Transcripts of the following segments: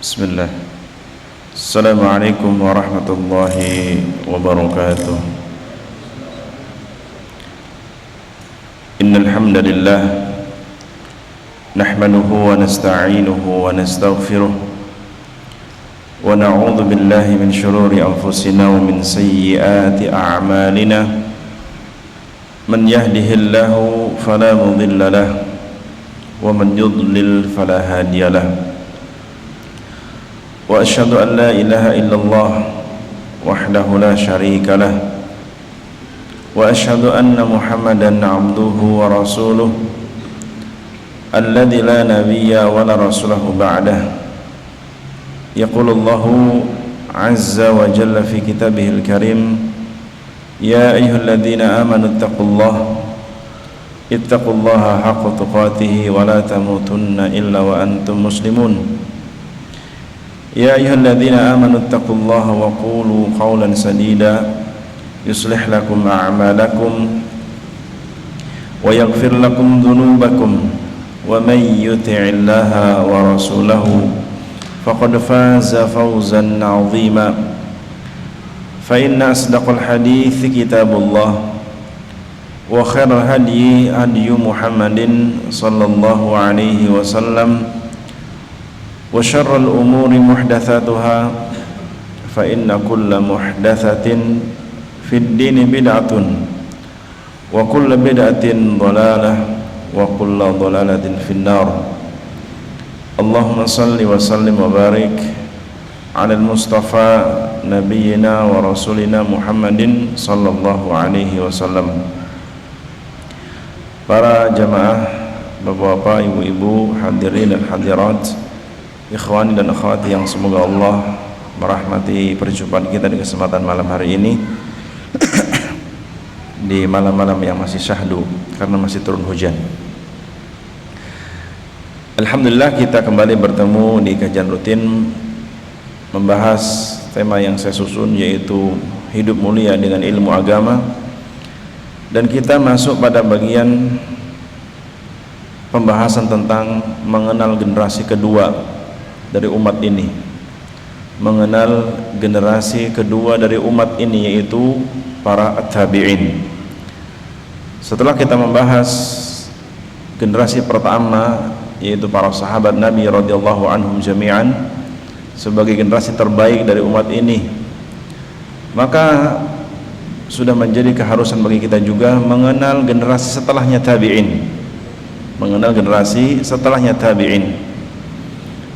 Bismillah. Assalamualaikum warahmatullahi wabarakatuh. Innal hamdalillah nahmaduhu wa nasta'inuhu wa nastaghfiruh wa na'udzu billahi min shururi anfusina wa min sayyiati a'malina. Man yahdihillahu fala mudilla lahu wa man yudlil fala hadiya lahu. Wa asyhadu an la ilaha illallah wahdahu la syarika lah wa asyhadu anna Muhammadan abduhu wa rasuluh alladzi la nabiyya wa la rasulahu ba'dah. Yaqulullahu azza wa jalla fi kitabihil karim, ya ayyuhalladzina amanu ittaqullaha haqqa tuqatih wa la tamutunna illa wa antum muslimun. Ya ayyuhalladzina amanu ittaqullaha wa qulu qawlan sadida yuslih lakum a'malakum wa yaghfir lakum dhunubakum wa may yuti'illaha wa rasulahu faqad faza fawzan 'azima. Fa inna asdaqal hadithi kitabullah wa khairal hadyi hadyu Muhammadin sallallahu alaihi wasallam wa syarrul umuri muhdatsatuha fa inna kulla muhdatsatin fid dini bid'atun wa kulla bid'atin dhalalah wa kulla dhalalatin finnar. Allahumma salli wa sallim wa barik ala al-mustafa nabiyyina wa rasulina Muhammadin sallallahu alaihi wasallam. Para jamaah, bapak-bapak, ibu-ibu, hadirin dan hadirat, ikhwani dan akhwati yang semoga Allah merahmati perjumpaan kita di kesempatan malam hari ini di malam-malam yang masih syahdu karena masih turun hujan. Alhamdulillah kita kembali bertemu di kajian rutin membahas tema yang saya susun, yaitu hidup mulia dengan ilmu agama, dan kita masuk pada bagian pembahasan tentang mengenal generasi kedua dari umat ini, mengenal generasi kedua dari umat ini, yaitu para tabi'in. Setelah kita membahas generasi pertama, yaitu para sahabat Nabi radhiyallahu anhum jami'an sebagai generasi terbaik dari umat ini, maka sudah menjadi keharusan bagi kita juga mengenal generasi setelahnya tabi'in, mengenal generasi setelahnya tabi'in.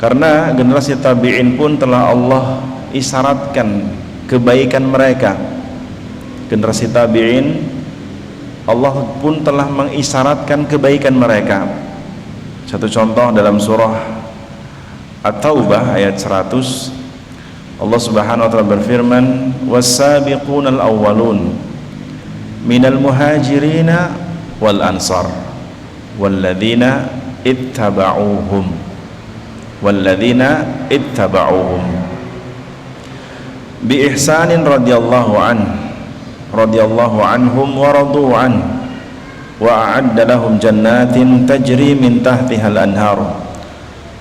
Karena generasi tabi'in pun telah Allah isyaratkan kebaikan mereka. Generasi tabi'in Allah pun telah mengisyaratkan kebaikan mereka. Satu contoh dalam surah At-Taubah ayat 100, Allah Subhanahu wa taala berfirman, was-sabiqunal awwalun minal muhajirina wal ansar walladzina ittaba'uuhum walladzina ittaba'uhum bi ihsanin radhiyallahu anhum wa radu an wa a'adda lahum jannatin tajri min tahtihal anhar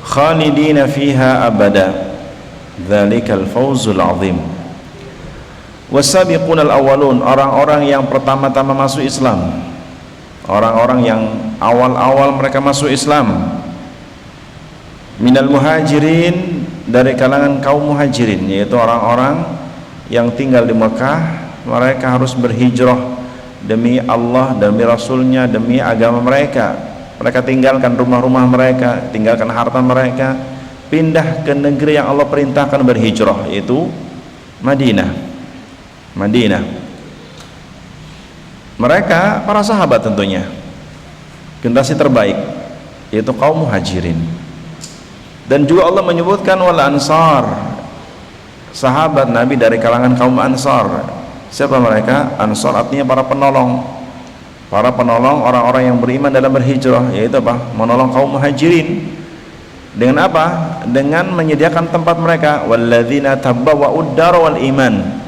khalidina fiha abada dzalikal fawzul azim. Wasabiqunal awwalun, orang-orang yang pertama-tama masuk Islam, orang-orang yang awal-awal mereka masuk Islam, minal muhajirin, dari kalangan kaum muhajirin, yaitu orang-orang yang tinggal di Mekah. Mereka harus berhijrah demi Allah, demi Rasulnya, demi agama mereka. Mereka tinggalkan rumah-rumah mereka, tinggalkan harta mereka, pindah ke negeri yang Allah perintahkan berhijrah, yaitu Madinah. Mereka para sahabat tentunya, generasi terbaik, yaitu kaum muhajirin. Dan juga Allah menyebutkan wal ansar, sahabat Nabi dari kalangan kaum ansar. Siapa mereka? Ansar artinya para penolong, orang-orang yang beriman dalam berhijrah, yaitu apa? Menolong kaum muhajirin. Dengan apa? Dengan menyediakan tempat mereka. Walladzina tabbawwa'ud dar wal iman,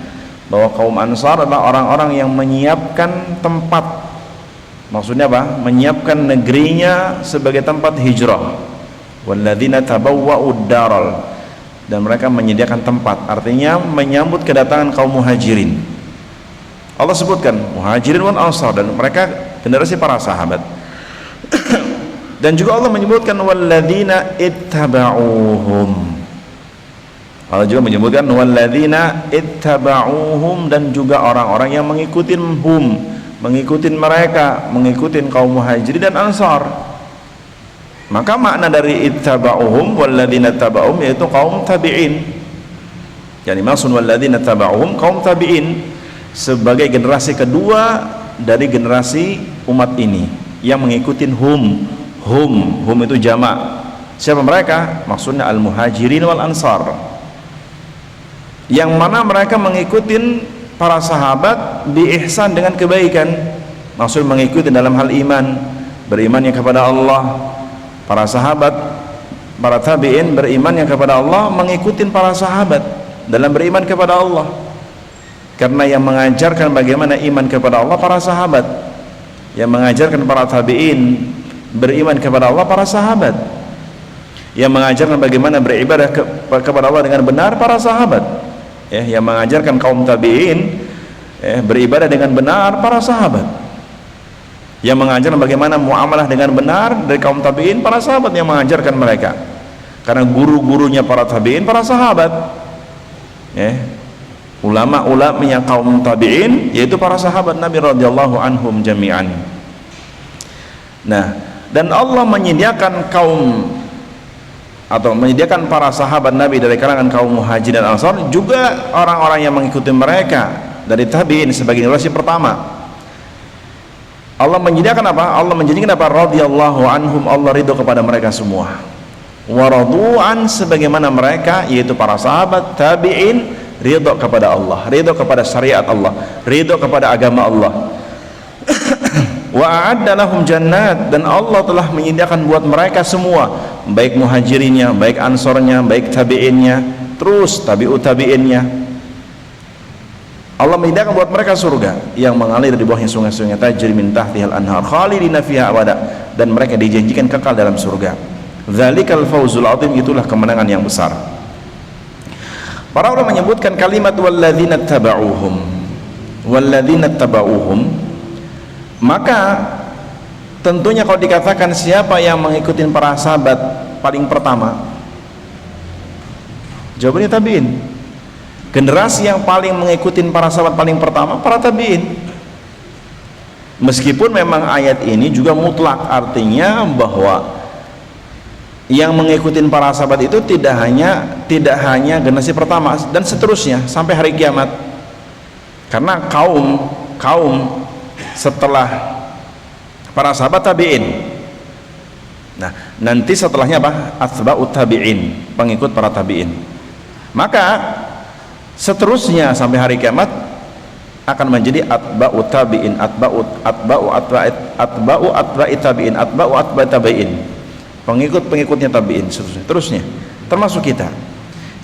bahwa kaum ansar adalah orang-orang yang menyiapkan tempat, maksudnya apa? Menyiapkan negerinya sebagai tempat hijrah. Walladzina tabawwa'ud daral, dan mereka menyediakan tempat, artinya menyambut kedatangan kaum muhajirin. Allah sebutkan muhajirin wal ansar, dan mereka generasi para sahabat. Dan juga Allah menyebutkan walladzina ittaba'uhum. Allah juga menyebutkan walladzina ittaba'uhum, dan juga orang-orang yang mengikuti mereka, mengikuti kaum muhajirin dan ansar. Maka makna dari ittaba'uhum walladzina taba'uhum yaitu kaum tabi'in. Yani maksud walladzina taba'uhum kaum tabi'in, sebagai generasi kedua dari generasi umat ini yang mengikuti hum itu jamak. Siapa mereka? Maksudnya al-muhajirin wal ansar, yang mana mereka mengikuti para sahabat bi ihsan dengan kebaikan. Maksud mengikuti dalam hal iman, berimannya kepada Allah. Para sahabat, para tabi'in berimannya kepada Allah, mengikuti para sahabat dalam beriman kepada Allah, karena yang mengajarkan bagaimana iman kepada Allah para sahabat, yang mengajarkan para tabi'in beriman kepada Allah para sahabat, yang mengajarkan bagaimana beribadah kepada Allah dengan benar para sahabat, yang mengajarkan kaum tabi'in beribadah dengan benar para sahabat, yang mengajarkan bagaimana muamalah dengan benar dari kaum tabi'in para sahabat yang mengajarkan mereka, karena guru-gurunya para tabi'in para sahabat, ulama-ulamanya kaum tabi'in yaitu para sahabat Nabi radhiyallahu anhum jami'an. Nah, dan Allah menyediakan menyediakan para sahabat Nabi dari kalangan kaum muhajirin dan ansar, juga orang-orang yang mengikuti mereka dari tabi'in sebagai generasi pertama. Allah menyediakan apa? Allah menjadikan apa? Radhiyallahu anhum, Allah ridho kepada mereka semua. Wa radu'an, sebagaimana mereka yaitu para sahabat tabi'in ridho kepada Allah, ridho kepada syariat Allah, ridho kepada agama Allah. Wa a'adda lahum jannat, dan Allah telah menyediakan buat mereka semua, baik muhajirinnya, baik ansornya, baik tabi'innya, terus tabi'ut tabi'innya, Allah menyediakan buat mereka surga yang mengalir di bawahnya sungai-sungai, tajri min tahtihal anhar khalidina fiha abada, dan mereka dijanjikan kekal dalam surga. Dzalikal fawzul azim, itulah kemenangan yang besar. Para ulama menyebutkan kalimat walladzina taba'uhum, maka tentunya kalau dikatakan siapa yang mengikuti para sahabat paling pertama, jawabannya tabi'in. Generasi yang paling mengikuti para sahabat paling pertama para tabi'in. Meskipun memang ayat ini juga mutlak, artinya bahwa yang mengikuti para sahabat itu tidak hanya generasi pertama dan seterusnya sampai hari kiamat. Karena kaum setelah para sahabat tabi'in, nah nanti setelahnya apa? Atba'ut tabi'in, pengikut para tabi'in. Maka seterusnya sampai hari kiamat akan menjadi atba'u tabi'in, atba'u atba'i tabi'in, atba'u atba'i tabi'in, pengikutnya tabi'in, terusnya termasuk kita.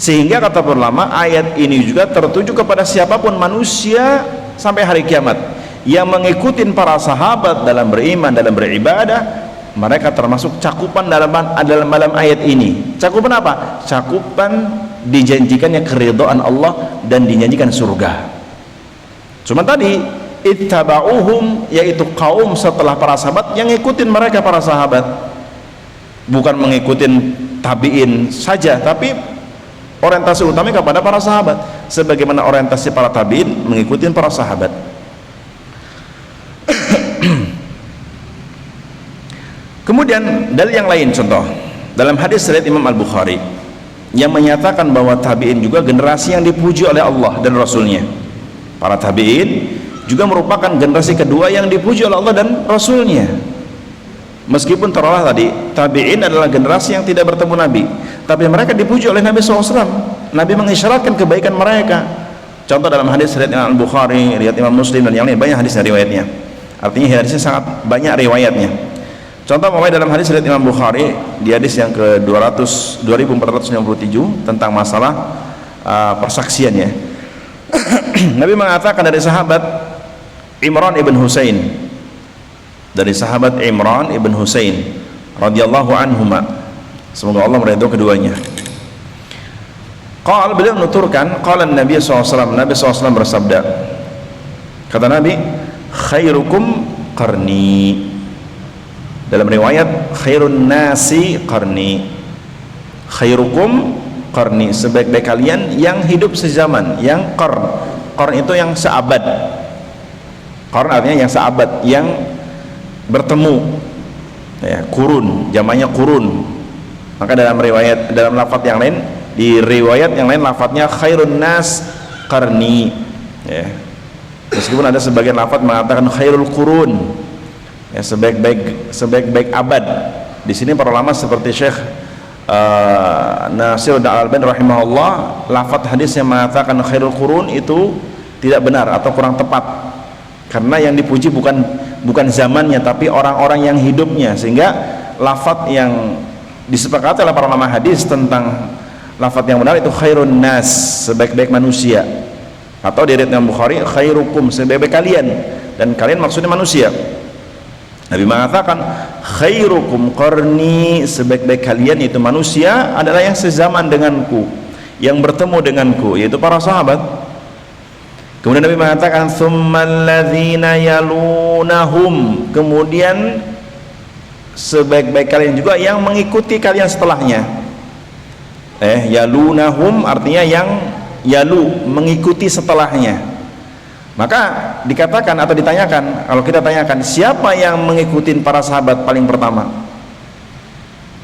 Sehingga kata ulama, ayat ini juga tertuju kepada siapapun manusia sampai hari kiamat yang mengikuti para sahabat dalam beriman, dalam beribadah, mereka termasuk cakupan dalam ayat ini. Cakupan apa? Cakupan dijanjikannya keridhaan Allah dan dijanjikan surga. Cuma tadi ittaba'uhum, yaitu kaum setelah para sahabat yang ngikutin mereka para sahabat, bukan mengikutin tabi'in saja, tapi orientasi utamanya kepada para sahabat, sebagaimana orientasi para tabi'in mengikuti para sahabat. Kemudian dalil yang lain, contoh dalam hadis riwayat Imam Al-Bukhari yang menyatakan bahwa tabi'in juga generasi yang dipuji oleh Allah dan Rasulnya. Para tabi'in juga merupakan generasi kedua yang dipuji oleh Allah dan Rasulnya. Meskipun terolah tadi tabi'in adalah generasi yang tidak bertemu Nabi, tapi mereka dipuji oleh Nabi SAW. Nabi mengisyaratkan kebaikan mereka. Contoh dalam hadis riwayat Imam Al-Bukhari, riwayat Imam Muslim dan yang lain, banyak hadis riwayatnya. Artinya hadisnya sangat banyak riwayatnya. Contoh mulai dalam hadis riwayat Imam Bukhari di hadis yang ke-2497 tentang masalah persaksiannya. Nabi mengatakan dari sahabat Imran ibn Husain, dari sahabat Imran ibn Husain radhiyallahu anhuma, semoga Allah meridhai keduanya. Beliau menuturkan, qala Nabi SAW, Nabi SAW bersabda, kata Nabi, khairukum qarni. Dalam riwayat, khairun nasi qarni. Khairukum qarni, sebaik-baik kalian yang hidup sezaman, yang qarn itu yang seabad. Qarn artinya yang seabad, yang bertemu, ya, kurun, jamaknya kurun. Maka dalam riwayat, dalam lafaz yang lain, di riwayat yang lain lafaznya khairun nas qarni, ya. Meskipun ada sebagian lafaz mengatakan khairul qurun, ya, sebaik-baik abad. Di sini para ulama seperti Syekh Nasiruddin Al-Albani rahimahullah, lafaz hadis yang mengatakan khairul qurun itu tidak benar atau kurang tepat, karena yang dipuji bukan zamannya tapi orang-orang yang hidupnya, sehingga lafaz yang disepakati oleh para ulama hadis tentang lafaz yang benar itu khairun nas, sebaik-baik manusia, atau di riwayat Bukhari khairukum, sebaik-baik kalian, dan kalian maksudnya manusia. Nabi mengatakan khairukum qarni, sebaik-baik kalian itu manusia adalah yang sezaman denganku, yang bertemu denganku, yaitu para sahabat. Kemudian Nabi mengatakan tsummal ladzina yalunahum, kemudian sebaik-baik kalian juga yang mengikuti kalian setelahnya. Yalunahum artinya yang yalu, mengikuti setelahnya. Maka dikatakan atau ditanyakan, kalau kita tanyakan, siapa yang mengikuti para sahabat paling pertama?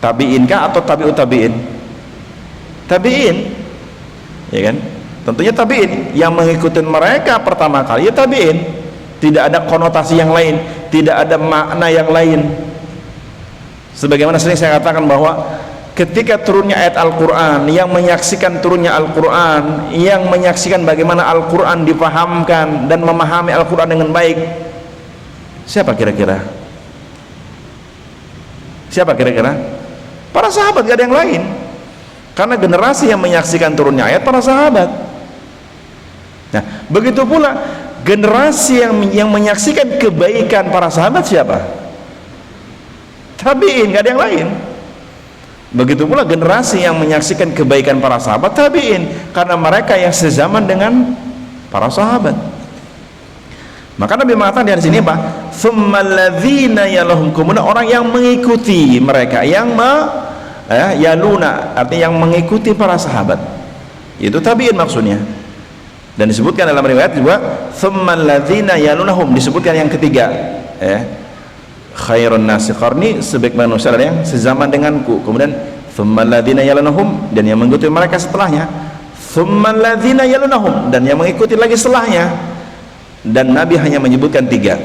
Tabi'in kah atau tabi'ut tabi'in? Tabi'in, ya kan? Tentunya tabi'in yang mengikuti mereka pertama kali, ya tabi'in. Tidak ada konotasi yang lain, tidak ada makna yang lain. Sebagaimana sering saya katakan bahwa ketika turunnya ayat Al-Quran, yang menyaksikan turunnya Al-Quran, yang menyaksikan bagaimana Al-Quran dipahamkan dan memahami Al-Quran dengan baik, siapa kira-kira? Siapa kira-kira? Para sahabat, gak ada yang lain. Karena generasi yang menyaksikan turunnya ayat para sahabat. Nah, begitu pula generasi yang menyaksikan kebaikan para sahabat siapa? Tabi'in, gak ada yang lain. Begitu pula generasi yang menyaksikan kebaikan para sahabat, tabi'in, karena mereka yang sezaman dengan para sahabat. Maka Nabi mengatakan di sini apa? Tsummal ladzina yalunhum, kemudian orang yang mengikuti mereka, yang yaluna artinya yang mengikuti para sahabat, itu tabi'in maksudnya. Dan disebutkan dalam riwayat juga tsummal ladzina yalunhum, disebutkan yang ketiga, khairun nasi qarni, sebaik manusia adalah yang sezaman denganku. Kemudian tsummal ladzina yalunhum, dan yang mengikuti mereka setelahnya. Tsummal ladzina yalunhum, dan yang mengikuti lagi setelahnya. Dan Nabi hanya menyebutkan tiga.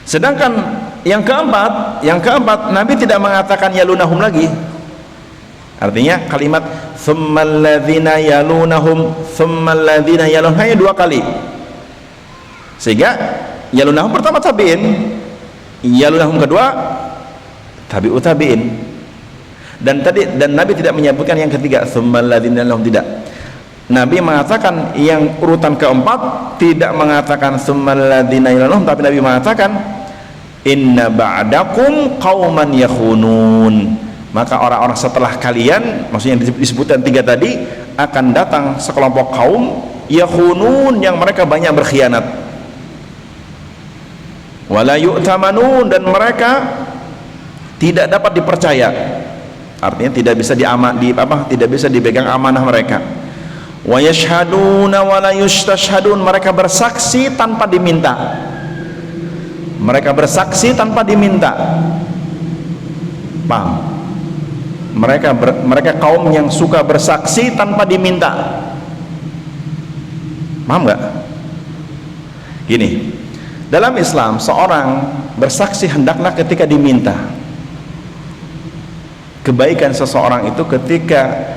Sedangkan yang keempat Nabi tidak mengatakan yalunhum lagi. Artinya kalimat tsummal ladzina yalunhum, tsummal ladzina yalunhum hanya dua kali. Sehingga yalunhum pertama tabi'in, yalunahum kedua tabi'ut tabi'in, dan Nabi tidak menyebutkan yang ketiga tsummal ladzina lahum, tidak. Nabi mengatakan yang urutan keempat, tidak mengatakan tsummal ladzina lahum, tapi Nabi mengatakan inna ba'dakum qauman yakhunun, maka orang-orang setelah kalian, maksudnya disebutkan tiga tadi, akan datang sekelompok kaum yakhunun, yang mereka banyak berkhianat, wala yu'tamanun, dan mereka tidak dapat dipercaya, artinya tidak bisa tidak bisa dipegang amanah mereka. Wa yashhaduna wala yustashhadun, mereka bersaksi tanpa diminta. Mereka bersaksi tanpa diminta. Paham? Mereka kaum yang suka bersaksi tanpa diminta. Paham nggak? Gini, dalam Islam seorang bersaksi hendaklah ketika diminta. Kebaikan seseorang itu ketika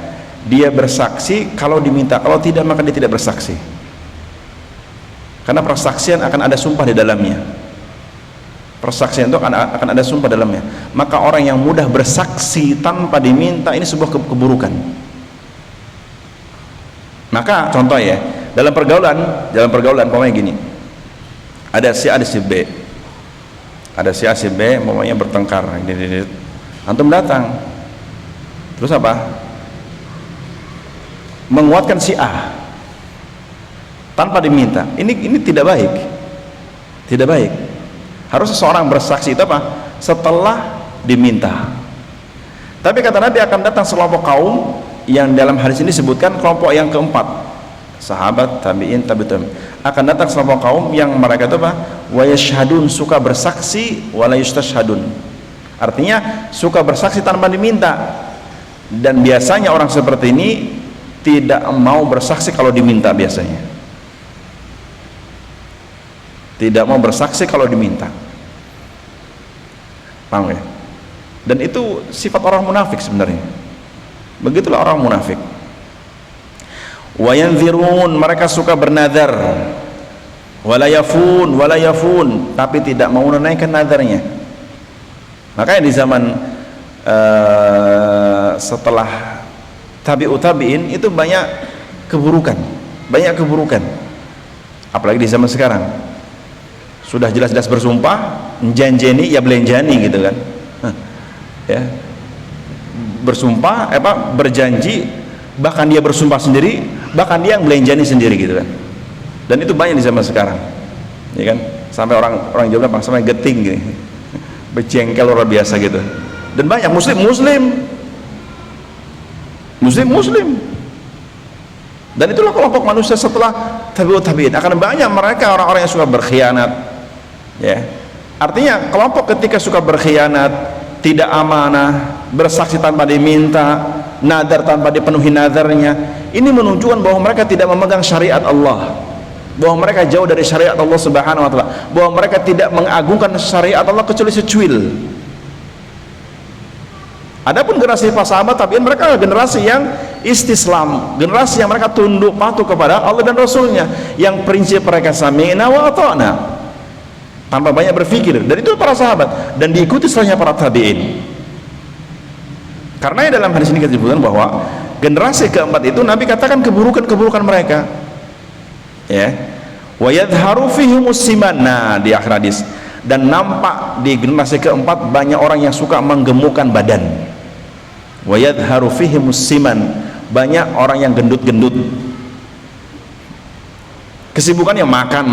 dia bersaksi kalau diminta, kalau tidak maka dia tidak bersaksi, karena persaksian akan ada sumpah di dalamnya. Persaksian itu akan ada sumpah dalamnya. Maka orang yang mudah bersaksi tanpa diminta, ini sebuah keburukan. Maka contoh ya, dalam pergaulan pokoknya gini, ada si A, ada si B, ada si A, si B, pokoknya bertengkar, antum datang, terus apa? menguatkan si A tanpa diminta. Ini tidak baik. Tidak baik. Harus seseorang bersaksi itu apa? Setelah diminta. Tapi kata Nabi akan datang sekelompok kaum yang dalam hadis ini disebutkan kelompok yang keempat, sahabat, tabi'in, tabi'in. Akan datang sekelompok kaum yang mereka itu apa? Wa yashhadun, suka bersaksi wala yustashhadun. Artinya suka bersaksi tanpa diminta. Dan biasanya orang seperti ini tidak mau bersaksi kalau diminta biasanya. Tidak mau bersaksi kalau diminta. Paham ya? Dan itu sifat orang munafik sebenarnya. Begitulah orang munafik. Wa yanzirun, mereka suka bernazar. Wala yafun, tapi tidak mau menunaikan nazarnya. Makanya di zaman setelah tabi'in itu banyak keburukan. Apalagi di zaman sekarang. Sudah jelas-jelas bersumpah, janjeni ya belenjani gitu kan. Ya, bersumpah berjanji, bahkan dia bersumpah sendiri, bahkan dia yang belenjani sendiri gitu kan. Dan itu banyak di zaman sekarang, ya kan, sampai orang Jawa bilang sampai geting gitu, berjengkel luar biasa gitu. Dan banyak muslim dan itulah kelompok manusia setelah tabi'in. Akan banyak mereka orang-orang yang suka berkhianat, ya. Artinya kelompok ketika suka berkhianat, tidak amanah, bersaksi tanpa diminta, nadar tanpa dipenuhi nadarnya, ini menunjukkan bahwa mereka tidak memegang syariat Allah, bahwa mereka jauh dari syariat Allah Subhanahu wa taala, bahwa mereka tidak mengagungkan syariat Allah kecuali secuil. Adapun generasi para sahabat tabi'in, mereka generasi yang istislam, generasi yang mereka tunduk patuh kepada Allah dan Rasulnya, yang prinsip mereka sami'na wa ata'na, tanpa banyak berpikir. Dan itu para sahabat, dan diikuti setelahnya para tabi'in. Karena dalam hadis ini disebutkan bahwa generasi keempat itu Nabi katakan keburukan mereka, ya, wa yadhharu fihimus siman. Nah, di akhir hadis, dan nampak di generasi keempat banyak orang yang suka menggemukkan badan. Wa yadhharu fihimus siman, banyak orang yang gendut-gendut, kesibukannya makan.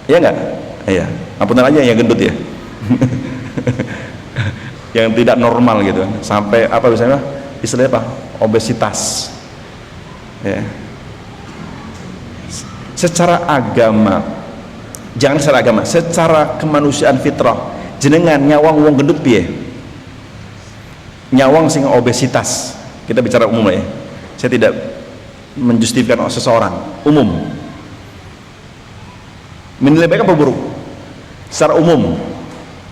Ya enggak? Iya. Apunten aja yang gendut ya. Yang tidak normal gitu kan. Sampai apa biasanya? Istilahnya apa? Obesitas. Ya. Secara agama, jangan secara agama, secara kemanusiaan fitrah, jenengan nyawang wong gendut piye? Nyawang sing obesitas. Kita bicara umum ya. Saya tidak menjustifikan seseorang, umum. Menilai baik apa buruk secara umum.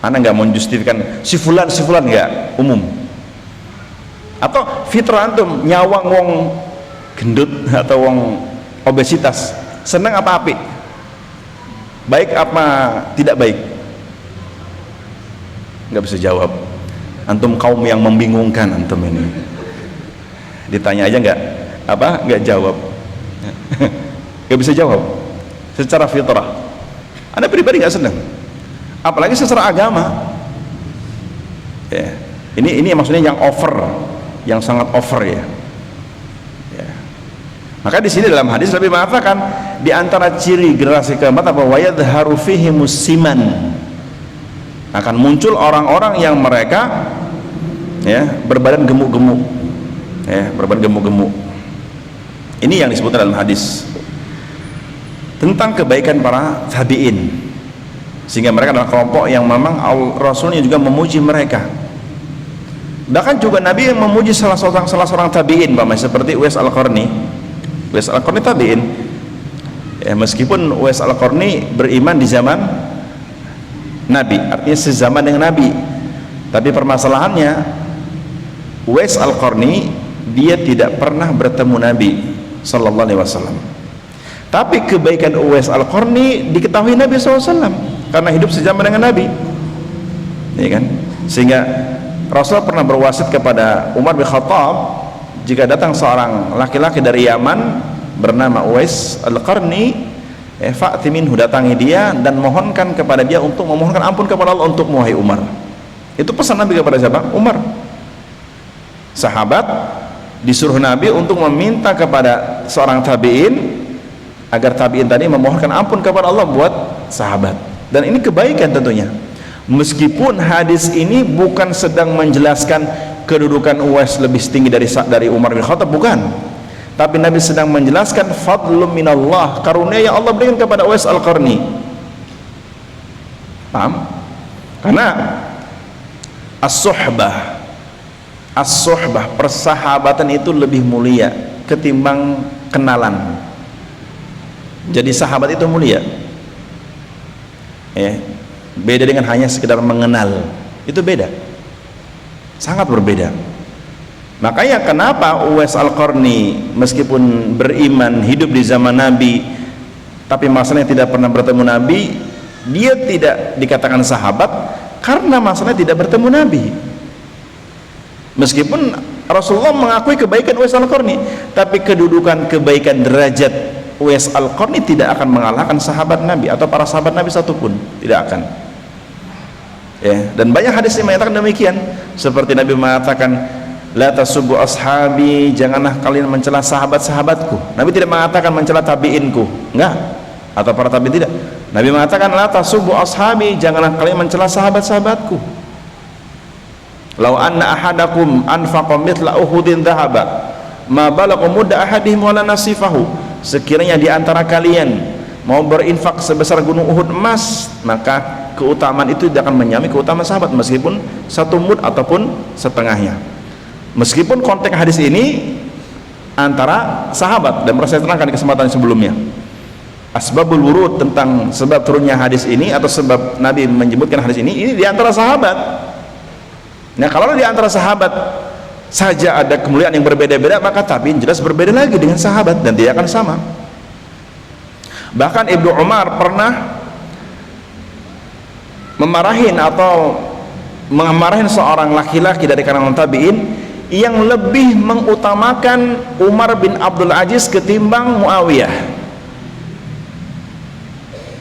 Anda nggak mau menjustifikan si fulan nggak, umum. Atau fitrah antum nyawang wong gendut atau wong obesitas, senang apa apik, baik apa tidak baik? Nggak bisa jawab. Antum kaum yang membingungkan antum ini. Ditanya aja nggak jawab. Nggak bisa jawab secara fitrah. Anda pribadi nggak senang, apalagi secara agama. Ya. Ini maksudnya yang over, yang sangat over ya. Ya. Maka di sini dalam hadis lebih mengatakan di antara ciri generasi keempat apa? Wa yadhharu fihimus siman, akan muncul orang-orang yang mereka ya berbadan gemuk-gemuk, ya berbadan gemuk-gemuk. Ini yang disebutkan dalam hadis tentang kebaikan para tabi'in, sehingga mereka adalah kelompok yang memang Rasulnya juga memuji mereka. Bahkan juga Nabi yang memuji salah seorang tabi'in, seperti Uwais Al-Qarni. Uwais Al-Qarni tabi'in, ya, meskipun Uwais Al-Qarni beriman di zaman Nabi, artinya sezaman dengan Nabi, tapi permasalahannya Uwais Al-Qarni dia tidak pernah bertemu Nabi Sallallahu Alaihi Wasallam. Tapi kebaikan Uwais Al-Qarni diketahui Nabi SAW karena hidup sejaman dengan Nabi, ya kan? Sehingga Rasul pernah berwasit kepada Umar bin Khattab, jika datang seorang laki-laki dari Yaman bernama Uwais Al-Qarni, fa'ti minhu, datangi dia dan mohonkan kepada dia untuk memohonkan ampun kepada Allah untuk wahai Umar. Itu pesan Nabi kepada siapa? Umar. sahabat disuruh Nabi untuk meminta kepada seorang tabi'in agar tabi'in tadi memohonkan ampun kepada Allah buat sahabat. Dan ini kebaikan tentunya, meskipun hadis ini bukan sedang menjelaskan kedudukan Uwais lebih tinggi dari Umar bin Khattab, bukan, tapi Nabi sedang menjelaskan fadlun minallah, karunia yang Allah berikan kepada Uwais Al-Qarni. Paham? Karena as-suhbah, persahabatan itu lebih mulia ketimbang kenalan. Jadi sahabat itu mulia, ya, beda dengan hanya sekedar mengenal, itu beda, sangat berbeda. Makanya kenapa Uwais Al-Qarni meskipun beriman, hidup di zaman Nabi, tapi masalahnya tidak pernah bertemu Nabi, dia tidak dikatakan sahabat karena masalahnya tidak bertemu Nabi. Meskipun Rasulullah mengakui kebaikan Uwais Al-Qarni, tapi kedudukan kebaikan derajat Uwais Al-Qarni tidak akan mengalahkan sahabat Nabi atau para sahabat Nabi satupun, tidak akan, ya. Dan banyak hadis yang menyatakan demikian, seperti Nabi mengatakan la tasubbu ashabi, janganlah kalian mencela sahabat-sahabatku. Nabi tidak mengatakan mencela tabi'inku, enggak, atau para tabi'in, tidak. Nabi mengatakan la tasubbu ashabi, janganlah kalian mencela sahabat-sahabatku. Lau anna ahadakum anfaqa mithla uhudin dhahaba ma balagha mudda ahadihim wala nasifahu, sekiranya di antara kalian mau berinfak sebesar gunung Uhud emas, maka keutamaan itu tidak akan menyamai keutamaan sahabat, meskipun satu mud ataupun setengahnya. Meskipun konteks hadis ini antara sahabat, dan saya terangkan di kesempatan sebelumnya asbabul wurud, tentang sebab turunnya hadis ini atau sebab Nabi menyebutkan hadis ini di antara sahabat. Nah, kalau di antara sahabat saja ada kemuliaan yang berbeda-beda, maka tabi'in jelas berbeda lagi dengan sahabat, dan dia akan sama. Bahkan Ibnu Umar pernah memarahin seorang laki-laki dari kalangan tabi'in yang lebih mengutamakan Umar bin Abdul Aziz ketimbang Muawiyah,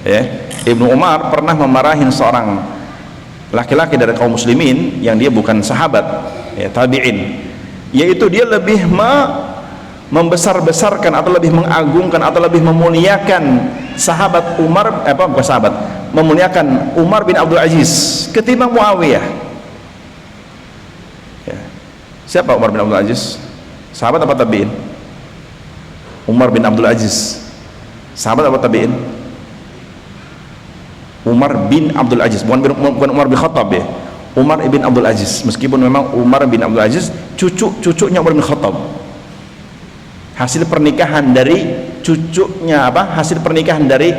ya. Ibnu Umar pernah memarahin seorang laki-laki dari kaum muslimin yang dia bukan sahabat, ya, tabi'in, yaitu dia lebih membesar-besarkan atau lebih mengagungkan atau lebih memuliakan sahabat Umar, bukan sahabat, memuliakan Umar bin Abdul Aziz ketimbang Muawiyah, ya. Siapa Umar bin Abdul Aziz? Sahabat apa tabi'in? Umar bin Abdul Aziz sahabat apa tabi'in? Umar bin Abdul Aziz, bukan Umar bin Khattab, ya. Umar ibn Abdul Aziz, meskipun memang Umar bin Abdul Aziz cucunya Umar bin Khattab, hasil pernikahan dari hasil pernikahan dari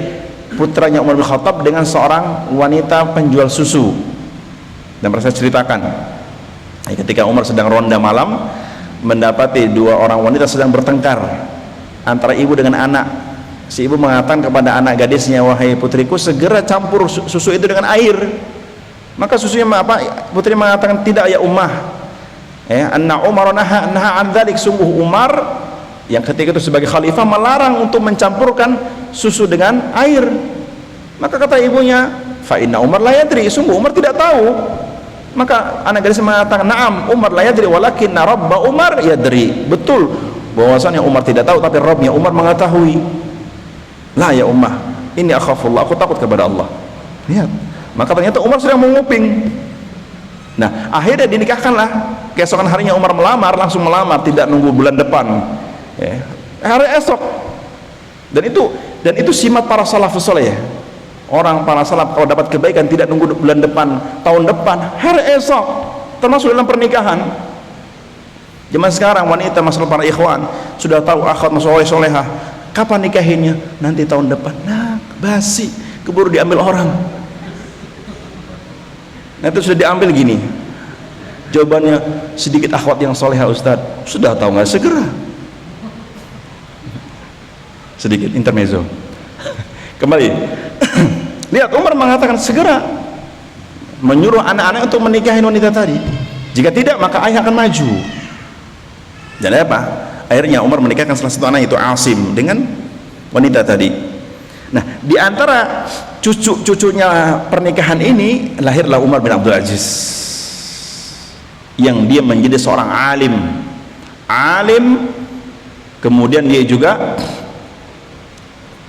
putranya Umar bin Khattab dengan seorang wanita penjual susu. Dan pernah saya ceritakan, ketika Umar sedang ronda malam, mendapati dua orang wanita sedang bertengkar antara ibu dengan anak. Si ibu mengatakan kepada anak gadisnya, wahai putriku, segera campur susu itu dengan air. Maka susunya putri mengatakan, tidak ya ummah, anna Umar naha an dzalik, sungguh Umar yang ketika itu sebagai khalifah melarang untuk mencampurkan susu dengan air. Maka kata ibunya, fa inna Umar la yadri, sungguh Umar tidak tahu. Maka anak gadis mengatakan, na'am Umar la yadri walakinna rabba Umar yadri, betul bahwasanya Umar tidak tahu, tapi Rabbnya Umar mengetahui. La ya ummah, ini akhafullah, aku takut kepada Allah. Lihat, maka ternyata Umar sedang menguping. Nah, akhirnya dinikahkanlah. Keesokan harinya Umar melamar, langsung melamar, tidak nunggu bulan depan, ya. Hari esok. Dan itu simat para salafus saleh, ya. Orang para salaf kalau dapat kebaikan tidak nunggu bulan depan, tahun depan, hari esok, termasuk dalam pernikahan. Zaman sekarang wanita, masalah para ikhwan sudah tahu akhwat masalah solehah, kapan nikahinnya? Nanti tahun depan. Nah, basi, keburu diambil orang. Nah, itu sudah diambil gini. Jawabannya, sedikit akhwat yang solehah Ustaz. Sudah tahu nggak, segera. Sedikit intermezzo. Kembali. Lihat, Umar mengatakan segera menyuruh anak-anak untuk menikahi wanita tadi. Jika tidak, maka ayah akan maju. Dan apa? Akhirnya Umar menikahkan salah satu anak, itu Asim, dengan wanita tadi. Nah, di antara cucu-cucunya pernikahan ini lahirlah Umar bin Abdul Aziz. yang dia menjadi seorang alim, kemudian dia juga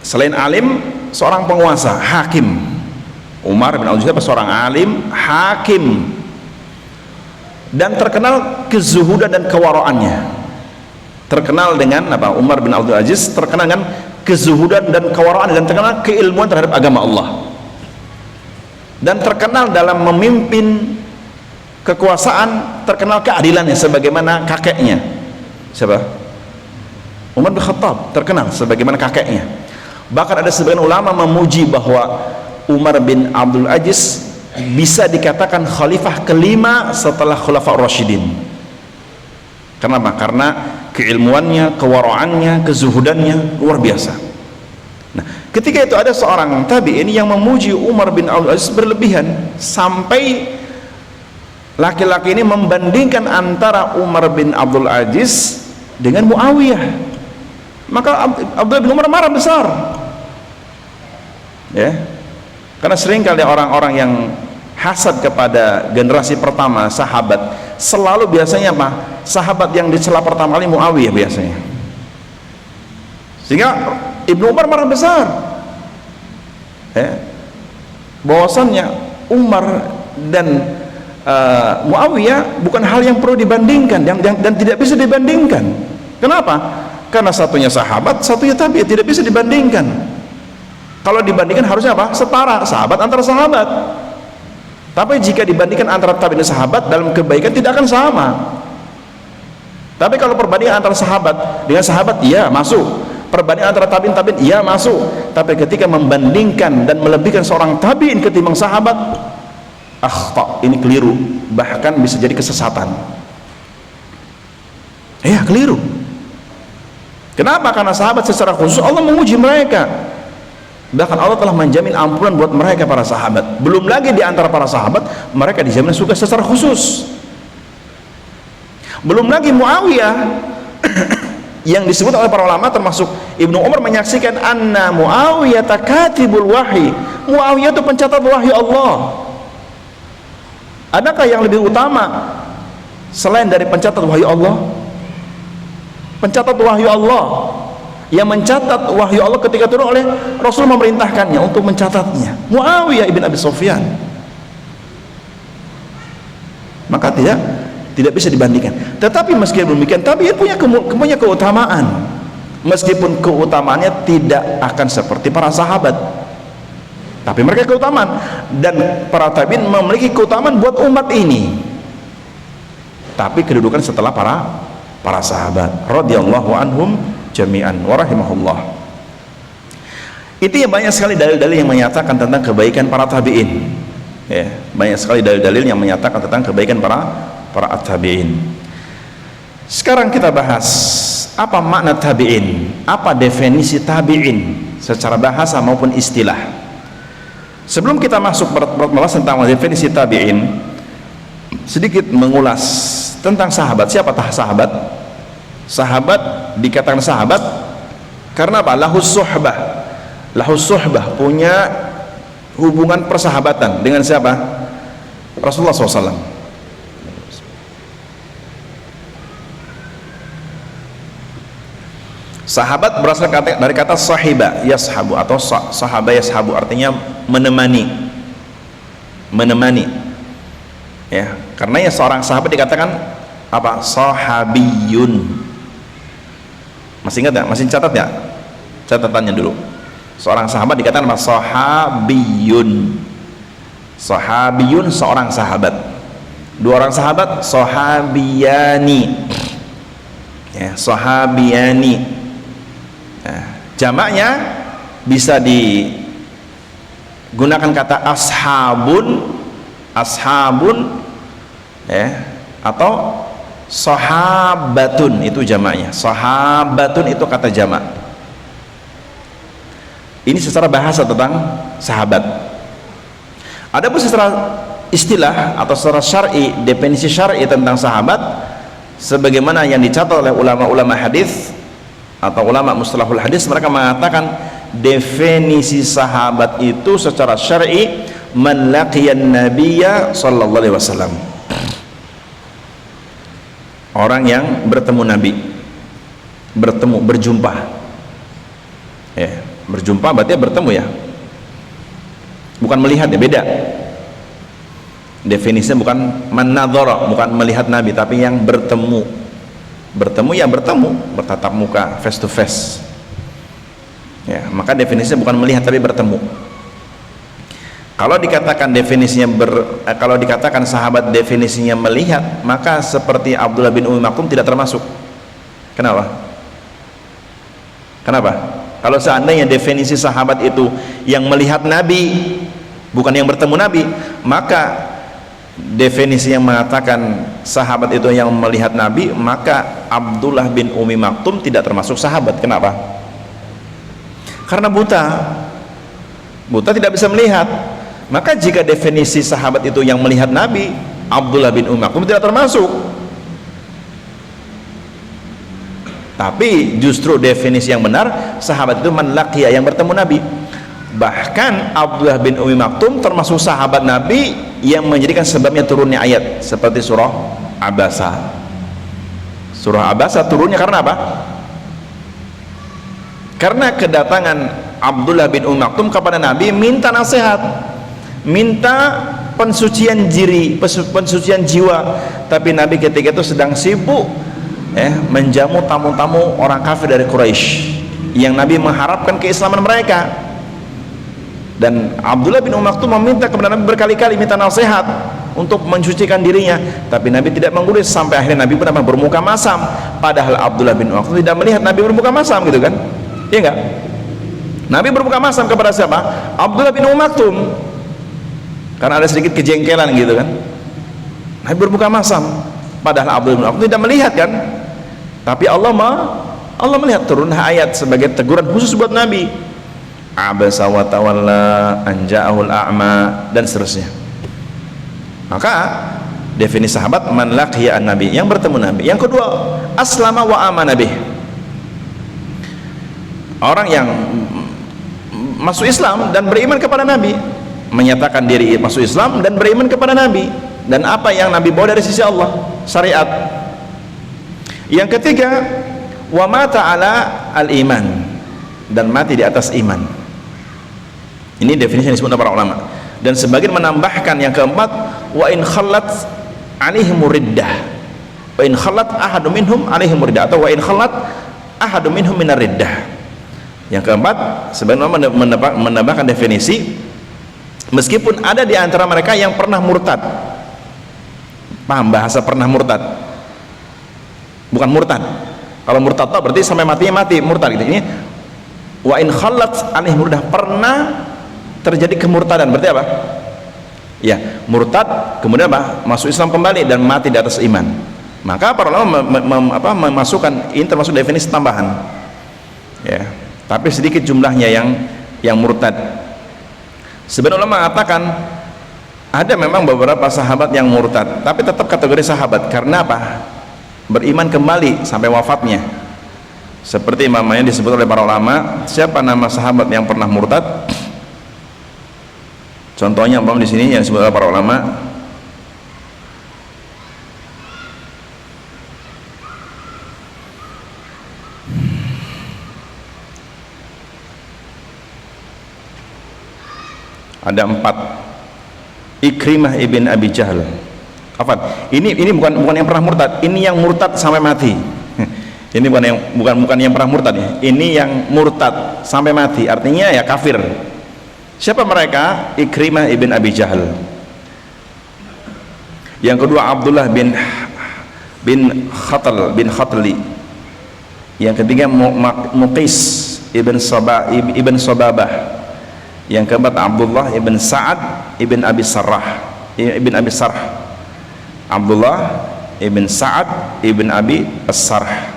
selain alim seorang penguasa, hakim. Umar bin Abdul Aziz seorang alim, hakim, dan terkenal kezuhudan dan kewaraannya. Terkenal dengan apa? Umar bin Abdul Aziz terkenal dengan kezuhudan dan kewaraan, dan terkenal keilmuan terhadap agama Allah, dan terkenal dalam memimpin kekuasaan, terkenal keadilannya sebagaimana kakeknya. Siapa? Umar bin Khattab, terkenal sebagaimana kakeknya. Bahkan ada sebagian ulama memuji bahwa Umar bin Abdul Aziz bisa dikatakan khalifah kelima setelah Khulafaur Rasyidin. Kenapa? Karena keilmuannya, kewaraannya, kezuhudannya luar biasa. Nah, ketika itu ada seorang tabi'in yang memuji Umar bin Abdul Aziz berlebihan, sampai laki-laki ini membandingkan antara Umar bin Abdul Aziz dengan Muawiyah. Maka Abdullah bin Umar marah besar, ya, karena sering kali orang-orang yang hasad kepada generasi pertama sahabat selalu biasanya apa? Sahabat yang dicela pertama kali Muawiyah biasanya, sehingga Ibnu Umar marah besar, ya, bahwasannya Umar dan Muawiyah bukan hal yang perlu dibandingkan, dan tidak bisa dibandingkan. Kenapa? Karena satunya sahabat, satunya tabi'in, tidak bisa dibandingkan. Kalau dibandingkan harusnya apa? Setara, sahabat antara sahabat. Tapi jika dibandingkan antara tabi'in dan sahabat dalam kebaikan tidak akan sama. Tapi kalau perbandingan antara sahabat dengan sahabat, iya masuk. Perbandingan antara tabi'in iya masuk. Tapi ketika membandingkan dan melebihkan seorang tabi'in ketimbang sahabat, akhta, ini keliru, bahkan bisa jadi kesesatan. Iya, keliru. Kenapa? Karena sahabat secara khusus Allah memuji mereka, bahkan Allah telah menjamin ampunan buat mereka para sahabat. Belum lagi di antara para sahabat mereka dijamin surga secara khusus. Belum lagi Muawiyah yang disebut oleh para ulama termasuk Ibnu Umar menyaksikan anna Muawiyah katibul wahyi. Muawiyah itu pencatat wahyu Allah. Adakah yang lebih utama selain dari pencatat wahyu Allah? Pencatat wahyu Allah yang mencatat wahyu Allah ketika turun oleh Rasul memerintahkannya untuk mencatatnya, Muawiyah ibn Abi Sufyan. Maka tidak bisa dibandingkan. Tetapi meskipun demikian, tabi'in punya keutamaan, meskipun keutamaannya tidak akan seperti para sahabat, tapi mereka keutamaan, dan para tabi'in memiliki keutamaan buat umat ini, tapi kedudukan setelah para sahabat radhiyallahu anhum jami'an wa rahimahullah. Itu yang banyak sekali dalil-dalil yang menyatakan tentang kebaikan para tabi'in, ya, banyak sekali dalil-dalil yang menyatakan tentang kebaikan para tabi'in. Sekarang kita bahas apa makna tabi'in, apa definisi tabi'in secara bahasa maupun istilah. Sebelum kita masuk membahas tentang definisi tabi'in, sedikit mengulas tentang sahabat. Siapakah sahabat? Sahabat dikatakan sahabat karena apa? Lahus suhbah, punya hubungan persahabatan dengan siapa? Rasulullah SAW. Sahabat berasal dari kata sahiba yashabu, atau sahaba yashabu, artinya menemani, ya, karena ya seorang sahabat dikatakan apa? Sahabiyun. Masih ingat ya? Masih catat ya? Catatannya dulu. Seorang sahabat dikatakan apa? Sahabiyun. Sahabiyun, seorang sahabat. Dua orang sahabat, sahabiyani, ya, sahabiyani. Nah, jamaknya bisa digunakan kata ashabun, ya, atau sahabatun, itu jamaknya. Sahabatun itu kata jamak. Ini secara bahasa tentang sahabat. Adapun secara istilah atau secara syar'i, definisi syar'i tentang sahabat sebagaimana yang dicatat oleh ulama-ulama hadis atau ulama mustalahul hadis, mereka mengatakan definisi sahabat itu secara syar'i man laqiyan nabiyya sallallahu alaihi wasallam, orang yang bertemu Nabi, berjumpa, ya, berjumpa berarti bertemu ya, bukan melihat ya, beda definisinya. Bukan man-nadzara, bukan melihat Nabi, tapi yang bertemu ya, bertemu, bertatap muka, face to face ya. Maka definisinya bukan melihat tapi bertemu. Kalau dikatakan kalau dikatakan sahabat definisinya melihat, maka seperti Abdullah bin Umi Maktum tidak termasuk. Kenapa? Kalau seandainya definisi sahabat itu yang melihat Nabi, bukan yang bertemu Nabi, maka definisi yang mengatakan sahabat itu yang melihat Nabi, maka Abdullah bin Umi Maktum tidak termasuk sahabat. Kenapa? Karena buta tidak bisa melihat. Maka jika definisi sahabat itu yang melihat Nabi, Abdullah bin Umi Maktum tidak termasuk. Tapi justru definisi yang benar, sahabat itu man laqiya, yang bertemu Nabi. Bahkan Abdullah bin Umi Maktum termasuk sahabat Nabi yang menjadikan sebabnya turunnya ayat seperti surah Abasa. Surah Abasa turunnya karena apa? Karena kedatangan Abdullah bin Umi Maktum kepada Nabi minta nasihat, minta pensucian diri, pensucian jiwa. Tapi Nabi ketika itu sedang sibuk menjamu tamu-tamu orang kafir dari Quraisy yang Nabi mengharapkan keislaman mereka. Dan Abdullah bin Umi Maktum meminta kepada Nabi berkali-kali, minta nasihat untuk mensucikan dirinya, tapi Nabi tidak menggubris. Sampai akhirnya Nabi pun bermuka masam, padahal Abdullah bin Umi Maktum tidak melihat Nabi bermuka masam, gitu kan? Iya enggak? Nabi bermuka masam kepada siapa? Abdullah bin Umi Maktum, karena ada sedikit kejengkelan, gitu kan? Nabi bermuka masam, padahal Abdullah bin Umi Maktum tidak melihat kan? Tapi Allah melihat. Turunlah ayat sebagai teguran khusus buat Nabi. Abasa wa tawalla an ja'ahul a'ma, dan seterusnya. Maka definisi sahabat man laqiya an-nabi, yang bertemu Nabi. Yang kedua, aslama wa amana bih, orang yang masuk Islam dan beriman kepada Nabi, menyatakan diri masuk Islam dan beriman kepada Nabi dan apa yang Nabi bawa dari sisi Allah, syariat. Yang ketiga, wa mata ala al-iman, dan mati di atas iman. Ini definisi yang disebut para ulama. Dan sebagian menambahkan yang keempat, wa in khallat alaihim riddah, wa in khallat ahadum minhum alaihim riddah, atau wa in khallat ahadum minhum minar riddah. Yang keempat, sebagian menambahkan definisi, meskipun ada di antara mereka yang pernah murtad. Paham bahasa pernah murtad? Bukan murtad. Kalau murtad itu berarti sampai matinya mati, murtad gitu. Ini wa in khallat alaihim riddah, pernah terjadi kemurtadan, berarti apa? Ya, murtad kemudian apa? Masuk Islam kembali dan mati di atas iman. Maka para ulama memasukkan ini termasuk definisi tambahan. Ya, tapi sedikit jumlahnya yang murtad. Sebenarnya ulama mengatakan ada memang beberapa sahabat yang murtad, tapi tetap kategori sahabat. Karena apa? Beriman kembali sampai wafatnya. Seperti namanya disebut oleh para ulama, siapa nama sahabat yang pernah murtad? Contohnya di sini yang disebut oleh para ulama, ada 4. Ikrimah ibn Abi Jahal. Ini bukan yang pernah murtad, ini yang murtad sampai mati. Ini bukan yang pernah murtad ya. Ini yang murtad sampai mati, artinya ya kafir. Siapa mereka? Ikrimah ibn Abi Jahal. Yang kedua Abdullah bin Khatli. Yang ketiga Muqis ibn Sababah. Yang keempat Abdullah ibn Sa'ad ibn Abi Sarh. Abdullah ibn Sa'ad ibn Abi Sarh.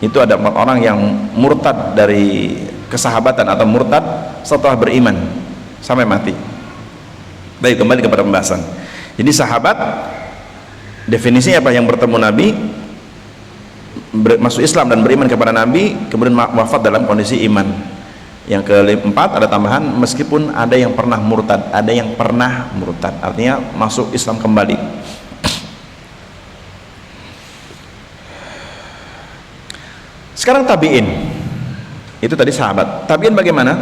Itu ada 4 orang yang murtad dari kesahabatan atau murtad setelah beriman sampai mati. Baik, kembali kepada pembahasan. Jadi sahabat definisinya apa? Yang bertemu Nabi, masuk Islam dan beriman kepada Nabi, kemudian wafat dalam kondisi iman. Yang keempat ada tambahan, meskipun ada yang pernah murtad, artinya masuk Islam kembali. Sekarang tabi'in, itu tadi sahabat. Tabi'in bagaimana?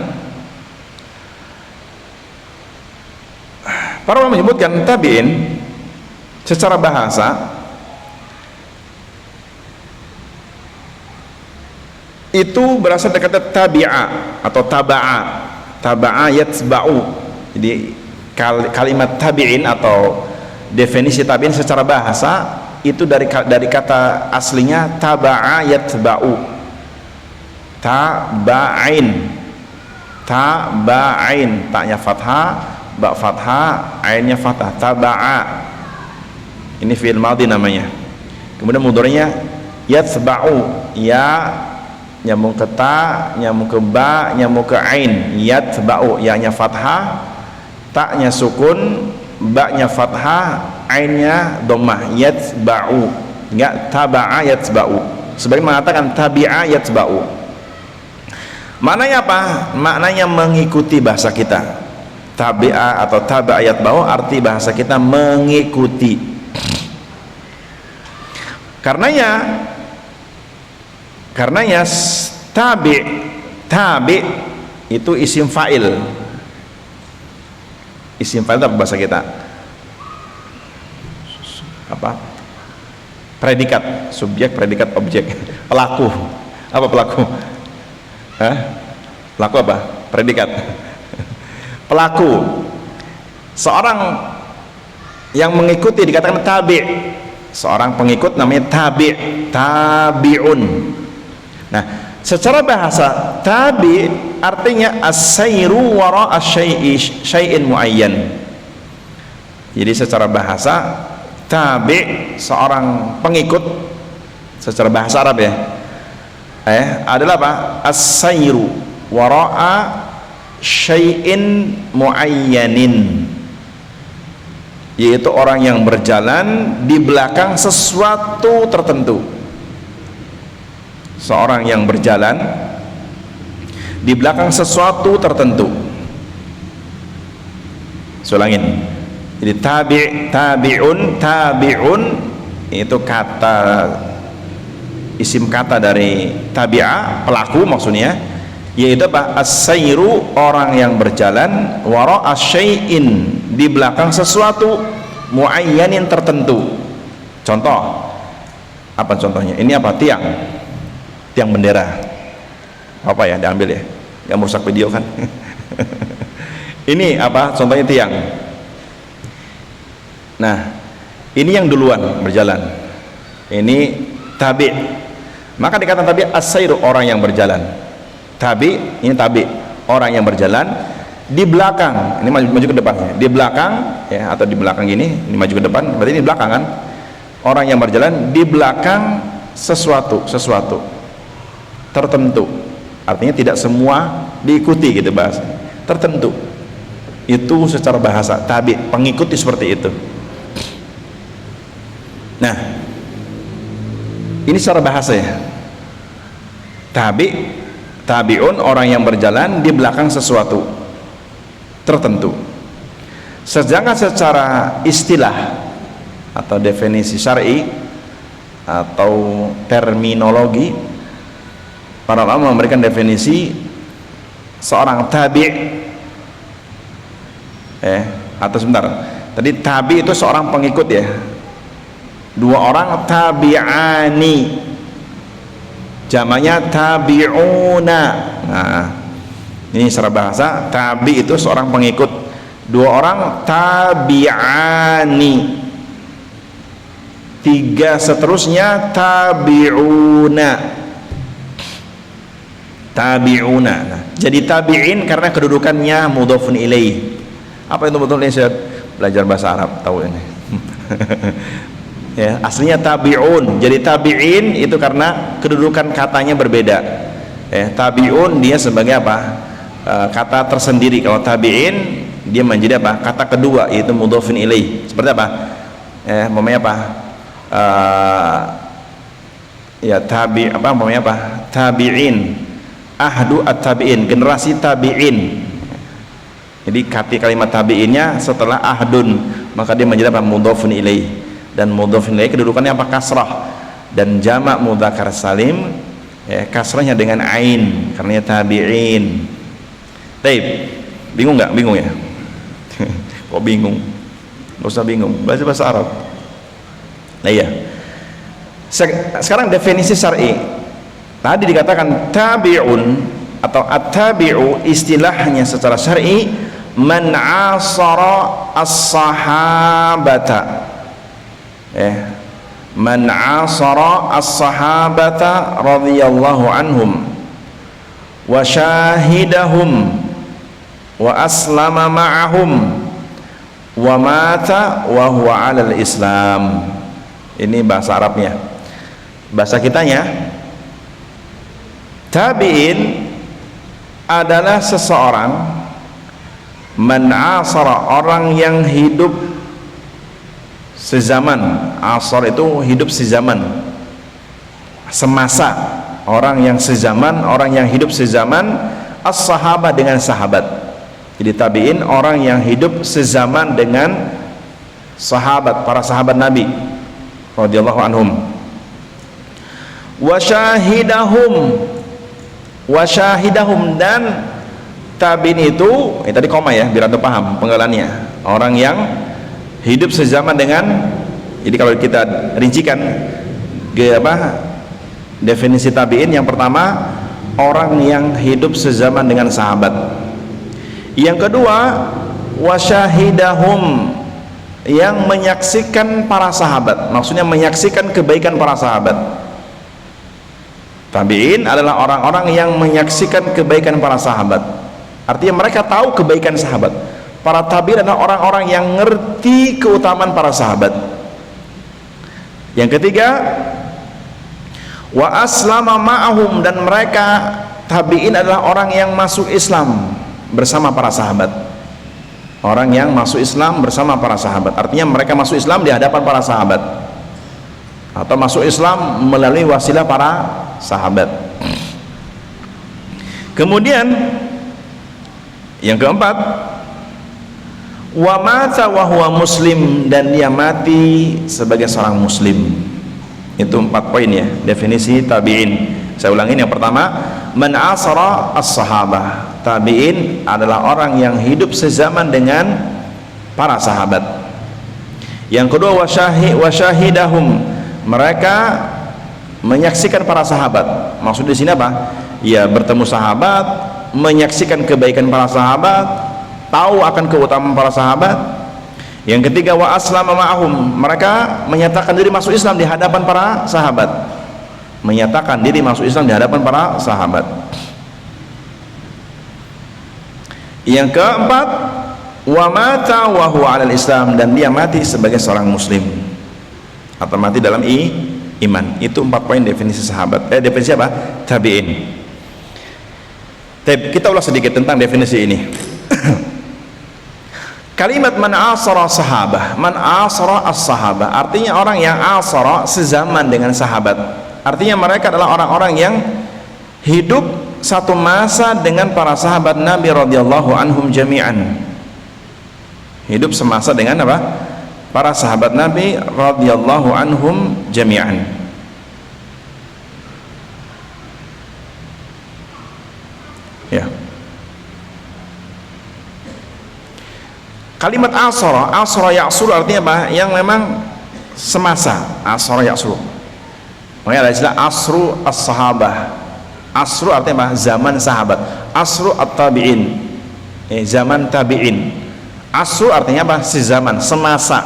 Para ulama menyebutkan tabi'in secara bahasa itu berasal dari kata tabi'a atau taba'a yatsba'u. Jadi kalimat tabi'in atau definisi tabi'in secara bahasa itu dari kata aslinya taba'a yatba'u, taba'in, taknya fathah, ba fathah, ainnya fathah, taba'a. Ini fi'il madhi namanya. Kemudian mudhari'nya yatba'u, ya nyambung ke ta, nyambung ke ba, nyambung ke ain, yatba'u, ya-nya fathah, ta-nya sukun, ba-nya fathah, ainnya dhammah, yatba'u. Enggak taba'a yatba'u. Sebagian mengatakan tabi'a yatba'u. Maknanya apa? Maknanya mengikuti bahasa kita. Tabi'a atau taba'a yatba'u arti bahasa kita mengikuti. Karenanya tabi itu isim fa'il. Isim fa'il itu apa bahasa kita? Apa? Predikat, subjek, predikat, objek. Pelaku. Apa pelaku? Pelaku apa? Predikat. Pelaku. Seorang yang mengikuti dikatakan tabi'. Seorang pengikut namanya tabi'un. Nah, secara bahasa tabi artinya as-sayru wara'a syai'in muayyan. Jadi secara bahasa tabi seorang pengikut secara bahasa Arab ya. Adalah apa? As-sayru wara'a syai'in muayyanin. Yaitu orang yang berjalan di belakang sesuatu tertentu. Seorang yang berjalan di belakang sesuatu tertentu. Sulangin. Jadi tabi'un itu kata isim kata dari tabi'a, pelaku maksudnya, yaitu apa? As-sayru, orang yang berjalan, wara'a syai'in, di belakang sesuatu, muayyanin, tertentu. Contoh apa contohnya? Ini apa? Tiang bendera. Apa ya? Diambil ya, nggak merusak video kan? Ini apa? Contohnya tiang. Nah, ini yang duluan berjalan. Ini tabi. Maka dikatakan tabi as-sayru, orang yang berjalan. Tabi, ini tabi, orang yang berjalan di belakang. Ini maju ke depan. Di belakang ya, atau di belakang ini maju ke depan. Berarti ini belakang kan? Orang yang berjalan di belakang sesuatu tertentu. Artinya tidak semua diikuti gitu bahasa. Tertentu. Itu secara bahasa tabi, pengikuti seperti itu. Nah, ini secara bahasa ya. Tabi'un, orang yang berjalan di belakang sesuatu tertentu. Sedangkan secara istilah atau definisi syar'i atau terminologi, para ulama memberikan definisi seorang tabi' atau sebentar. Tadi tabi itu seorang pengikut ya. Dua orang tabi'ani, jamanya tabi'una. Nah, ini secara bahasa tabi itu seorang pengikut. Dua orang tabi'ani, tiga seterusnya tabi'una. Nah, jadi tabi'in karena kedudukannya mudhofun ilaih. Apa itu betul? Saya belajar bahasa Arab tahu ini. Ya, aslinya tabi'un. Jadi tabi'in itu karena kedudukan katanya berbeda. Tabi'un dia sebagai apa? Kata tersendiri. Kalau tabi'in dia menjadi apa? Kata kedua, yaitu mudhofun ilaih. Seperti apa? Namanya apa? Tabi'in. Ahdu at-tabi'in, generasi tabi'in. Jadi kalimat tabi'innya setelah ahdun, maka dia menjadi apa? Mudhofun ilaih. Dan mudhofun ilaih kedudukannya apa? Kasrah. Dan jamak mudzakkar salim ya, kasrahnya dengan ain karena tabi'in. Taib, bingung nggak? Bingung ya? Kok bingung? Nggak usah bingung, bahasa Arab. Nah iya, sekarang definisi syar'i. Tadi dikatakan tabi'un atau at-tabi'u, istilahnya secara syar'i man asara as-sahabata, man asara as-sahabata radhiyallahu anhum wa syahidahum wa aslama ma'ahum wa mata wa huwa 'alal Islam. Ini bahasa Arabnya. Bahasa kitanya, tabi'in adalah seseorang, man asara, orang yang hidup sezaman. Asar itu hidup sezaman, semasa, orang yang sezaman, orang yang hidup sezaman, as-sahabah, dengan sahabat. Jadi tabi'in orang yang hidup sezaman dengan sahabat, para sahabat Nabi radhiyallahu anhum. Wa syahidahum, dan tabi'in itu, tadi koma ya biar anda paham penggalannya, orang yang hidup sezaman dengan. Jadi kalau kita rincikan definisi tabi'in, yang pertama orang yang hidup sezaman dengan sahabat. Yang kedua, wasyahidahum, yang menyaksikan para sahabat, maksudnya menyaksikan kebaikan para sahabat. Tabi'in adalah orang-orang yang menyaksikan kebaikan para sahabat, artinya mereka tahu kebaikan sahabat. Para tabi'in adalah orang-orang yang ngerti keutamaan para sahabat. Yang ketiga, wa aslama ma'ahum, dan mereka tabi'in adalah orang yang masuk Islam bersama para sahabat. Orang yang masuk Islam bersama para sahabat, artinya mereka masuk Islam di hadapan para sahabat, atau masuk Islam melalui wasilah para sahabat. Kemudian yang keempat, wa mata wa huwa muslim, dan dia mati sebagai seorang muslim. Itu 4 poin ya definisi tabi'in. Saya ulangin, yang pertama, man asara as-sahabah, tabi'in adalah orang yang hidup sezaman dengan para sahabat. Yang kedua, wasyahidahum, mereka menyaksikan para sahabat. Maksud di sini apa? Ya, bertemu sahabat, menyaksikan kebaikan para sahabat, tahu akan keutamaan para sahabat. Yang ketiga, wa aslama ma'ahum, mereka menyatakan diri masuk Islam di hadapan para sahabat. Menyatakan diri masuk Islam di hadapan para sahabat. Yang keempat, wa mata wa huwa 'alal Islam, dan dia mati sebagai seorang muslim atau mati dalam iman. Itu 4 poin definisi sahabat. Definisi apa? Tabi'in. Kita ulas sedikit tentang definisi ini. Kalimat man asara sahabah, man asara as-sahabah, artinya orang yang asara, sezaman dengan sahabat. Artinya mereka adalah orang-orang yang hidup satu masa dengan para sahabat Nabi radhiyallahu anhum jami'an. Hidup semasa dengan apa? Para sahabat Nabi radhiyallahu anhum jami'an. Ya. Kalimat asara ya'sur, artinya apa? Yang memang semasa. Asara ya'sur, makanya ada istilah asru as-sahabah. Asru artinya apa? Zaman sahabat. Asru at-tabi'in, zaman tabi'in. Asru artinya apa? Sezaman, semasa,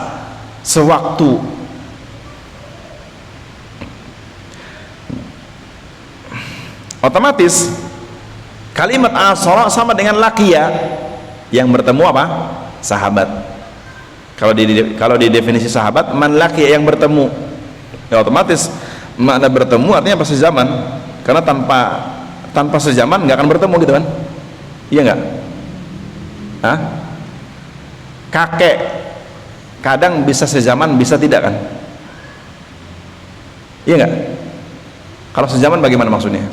sewaktu. Otomatis kalimat asara sama dengan laqiya, yang bertemu apa? Sahabat. Kalau di definisi sahabat, man laqiya, yang bertemu. Ya, otomatis makna bertemu artinya apa? Sezaman, karena tanpa sezaman nggak akan bertemu, gitu kan? Iya nggak? Hah? Kakek kadang bisa sezaman, bisa tidak, kan? Iya nggak? Kalau sezaman bagaimana maksudnya?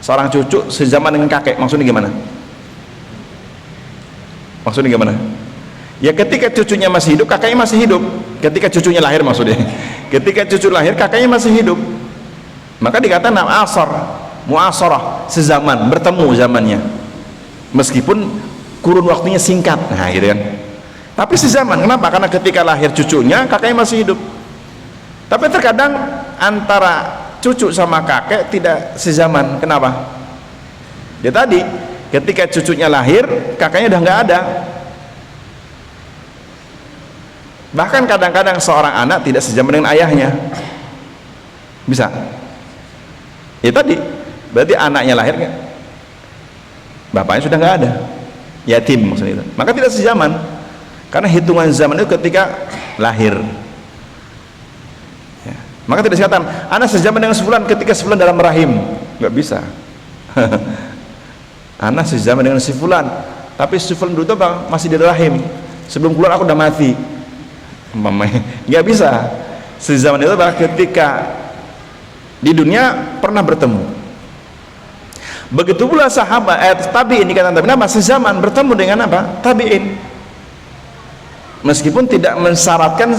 Seorang cucu sezaman dengan kakek, maksudnya gimana? Maksudnya gimana? Ya, ketika cucunya masih hidup, kakaknya masih hidup. Ketika cucunya lahir, maksudnya ketika cucu lahir, kakaknya masih hidup. Maka dikatakan asar, muasarah, sezaman, bertemu zamannya. Meskipun kurun waktunya singkat, nah gitu kan. Tapi sezaman, kenapa? Karena ketika lahir cucunya, kakeknya masih hidup. Tapi terkadang antara cucu sama kakek tidak sezaman. Kenapa? Ya tadi, ketika cucunya lahir, kakeknya udah nggak ada. Bahkan kadang-kadang seorang anak tidak sezaman dengan ayahnya. Bisa. Ya tadi, berarti anaknya lahir, bapaknya sudah nggak ada, yatim maksudnya itu. Maka tidak sezaman, karena hitungan zaman itu ketika lahir. Ya. Maka tidak dikatakan anak sezaman dengan sebulan ketika sebulan dalam rahim, nggak bisa. Anak sezaman dengan sebulan, tapi sebulan dulu itu masih di rahim, sebelum keluar aku udah mati. Nggak bisa. Sezaman itu ketika di dunia pernah bertemu. Begitu pula sahabat tabi'in, dikatakan tabi'in apa? Sezaman bertemu dengan apa? Tabi'in. Meskipun tidak mensyaratkan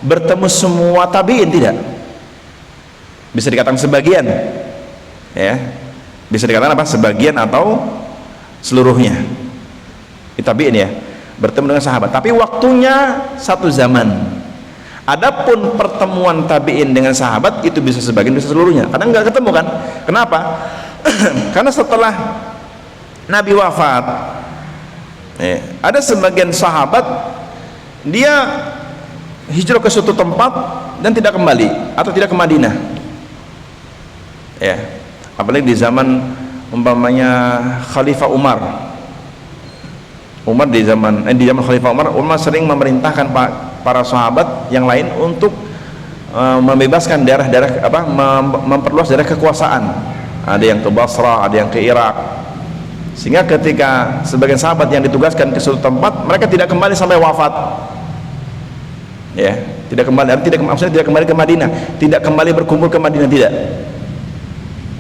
bertemu semua tabi'in, tidak. Bisa dikatakan sebagian. Ya. Bisa dikatakan apa? Sebagian atau seluruhnya. Tabi'in ya, bertemu dengan sahabat. Tapi waktunya satu zaman. Adapun pertemuan tabi'in dengan sahabat itu bisa sebagian, bisa seluruhnya. Karena nggak ketemu kan? Kenapa? Karena setelah Nabi wafat, ada sebagian sahabat dia hijrah ke suatu tempat dan tidak kembali atau tidak ke Madinah. Ya, apalagi di zaman umpamanya Khalifah Umar. Umar di zaman Khalifah Umar sering memerintahkan para sahabat yang lain untuk membebaskan daerah-daerah memperluas daerah kekuasaan. Ada yang ke Basrah, ada yang ke Irak. Sehingga ketika sebagian sahabat yang ditugaskan ke suatu tempat, mereka tidak kembali sampai wafat. Ya, maksudnya tidak kembali ke Madinah, tidak kembali berkumpul ke Madinah, tidak.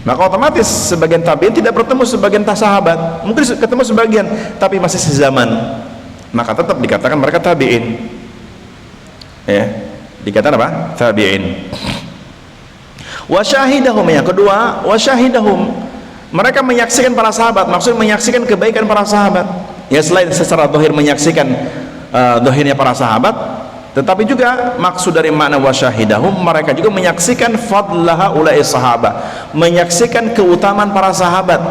Maka otomatis sebagian tabi'in tidak bertemu sebagian sahabat, mungkin ketemu sebagian tapi masih sezaman, maka tetap dikatakan mereka tabi'in. Ya, dikatakan apa? Tabi'in. Wasyahidahum, yang kedua, wasyahidahum, mereka menyaksikan para sahabat, maksudnya menyaksikan kebaikan para sahabat. Ya, selain secara zahir menyaksikan zahirnya para sahabat, tetapi juga maksud dari makna wasyahidahum, mereka juga menyaksikan fadlaha ulai sahabat, menyaksikan keutamaan para sahabat.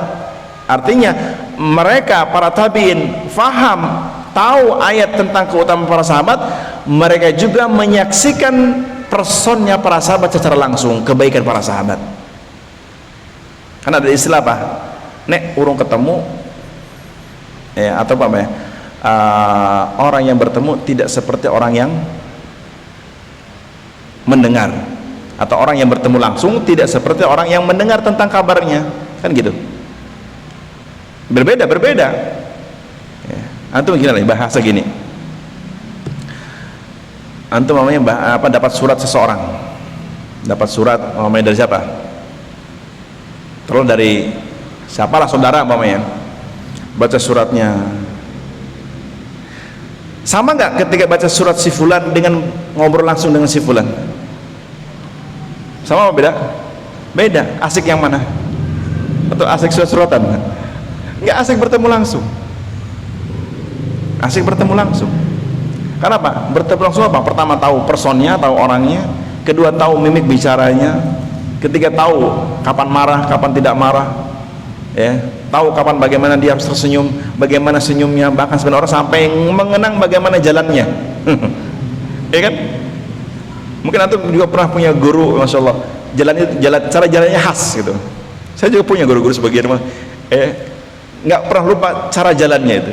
Artinya mereka para tabi'in faham, tahu ayat tentang keutamaan para sahabat, mereka juga menyaksikan personnya para sahabat secara langsung, kebaikan para sahabat. Kan ada istilah apa? Nek urung ketemu ya, atau apa ya? Orang yang bertemu tidak seperti orang yang mendengar, atau orang yang bertemu langsung tidak seperti orang yang mendengar tentang kabarnya, kan gitu. Berbeda ya. Antum gini lah, bahasa gini, antum namanya dapat surat seseorang, dapat surat namanya dari siapa? Terus dari siapalah, saudara namanya, baca suratnya. Sama nggak ketika baca surat si fulan dengan ngobrol langsung dengan si fulan? Sama apa beda? Beda. Asik yang mana? Atau asik surat-suratan? Nggak asik bertemu langsung. Asik bertemu langsung. Karena apa? Bertemu langsung apa? Pertama tahu personnya, tahu orangnya. Kedua tahu mimik bicaranya. Ketiga tahu kapan marah, kapan tidak marah. Ya, tahu kapan bagaimana dia harus tersenyum, bagaimana senyumnya, bahkan sebenarnya orang sampai mengenang bagaimana jalannya. Ya kan? Mungkin antum juga pernah punya guru, masya Allah, cara jalannya khas gitu. Saya juga punya guru-guru sebagian, nggak pernah lupa cara jalannya itu.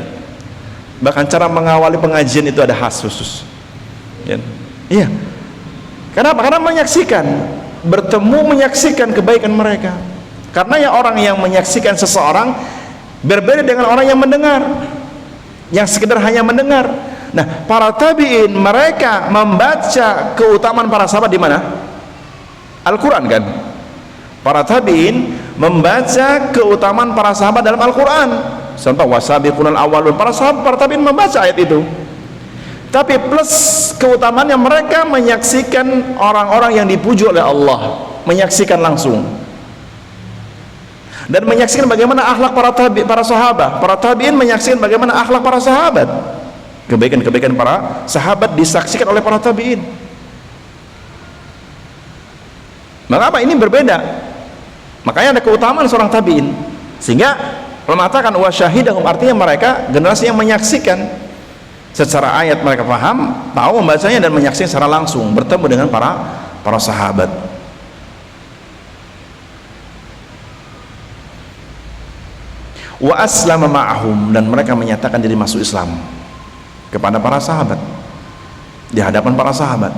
Bahkan cara mengawali pengajian itu ada khas khusus. Ya. Iya. Kenapa? Karena menyaksikan, bertemu menyaksikan kebaikan mereka. Karena ya orang yang menyaksikan seseorang berbeda dengan orang yang mendengar, yang sekedar hanya mendengar. Nah, para tabi'in mereka membaca keutamaan para sahabat di mana? Al-Quran kan? Para tabi'in membaca keutamaan para sahabat dalam Al-Quran. Contoh wasabiqunal awwalun, para tabi'in membaca ayat itu. Tapi plus keutamaannya mereka menyaksikan orang-orang yang dipuji oleh Allah, menyaksikan langsung dan menyaksikan bagaimana akhlak para sahabat. Para tabi'in menyaksikan bagaimana akhlak para sahabat. Kebaikan-kebaikan para sahabat disaksikan oleh para tabi'in. Maka apa? Ini berbeda. Makanya ada keutamaan seorang tabi'in. Sehingga ulama mengatakan wa syahidahum, artinya mereka generasi yang menyaksikan secara ayat, mereka paham, tahu membacanya dan menyaksikan secara langsung, bertemu dengan para sahabat. Wa aslama ma'ahum, dan mereka menyatakan diri masuk Islam kepada para sahabat, di hadapan para sahabat.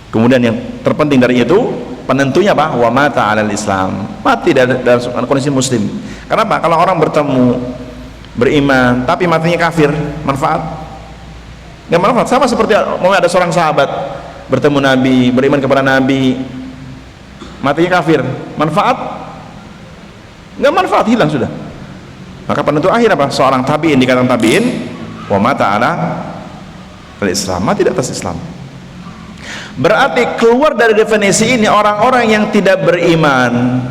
Kemudian yang terpenting dari itu, penentunya apa? Wa mata 'alal Islam, mati dalam kondisi muslim. Kenapa? Kalau orang bertemu beriman tapi matinya kafir, manfaat? Nggak manfaat. Sama seperti mau ada seorang sahabat bertemu Nabi, beriman kepada Nabi, matinya kafir, manfaat? Nggak manfaat, hilang sudah. Maka penentu akhir apa? Seorang tabi'in, dikatakan tabi'in wa mata 'alal Islam, mati di atas Islam. Berarti keluar dari definisi ini orang-orang yang tidak beriman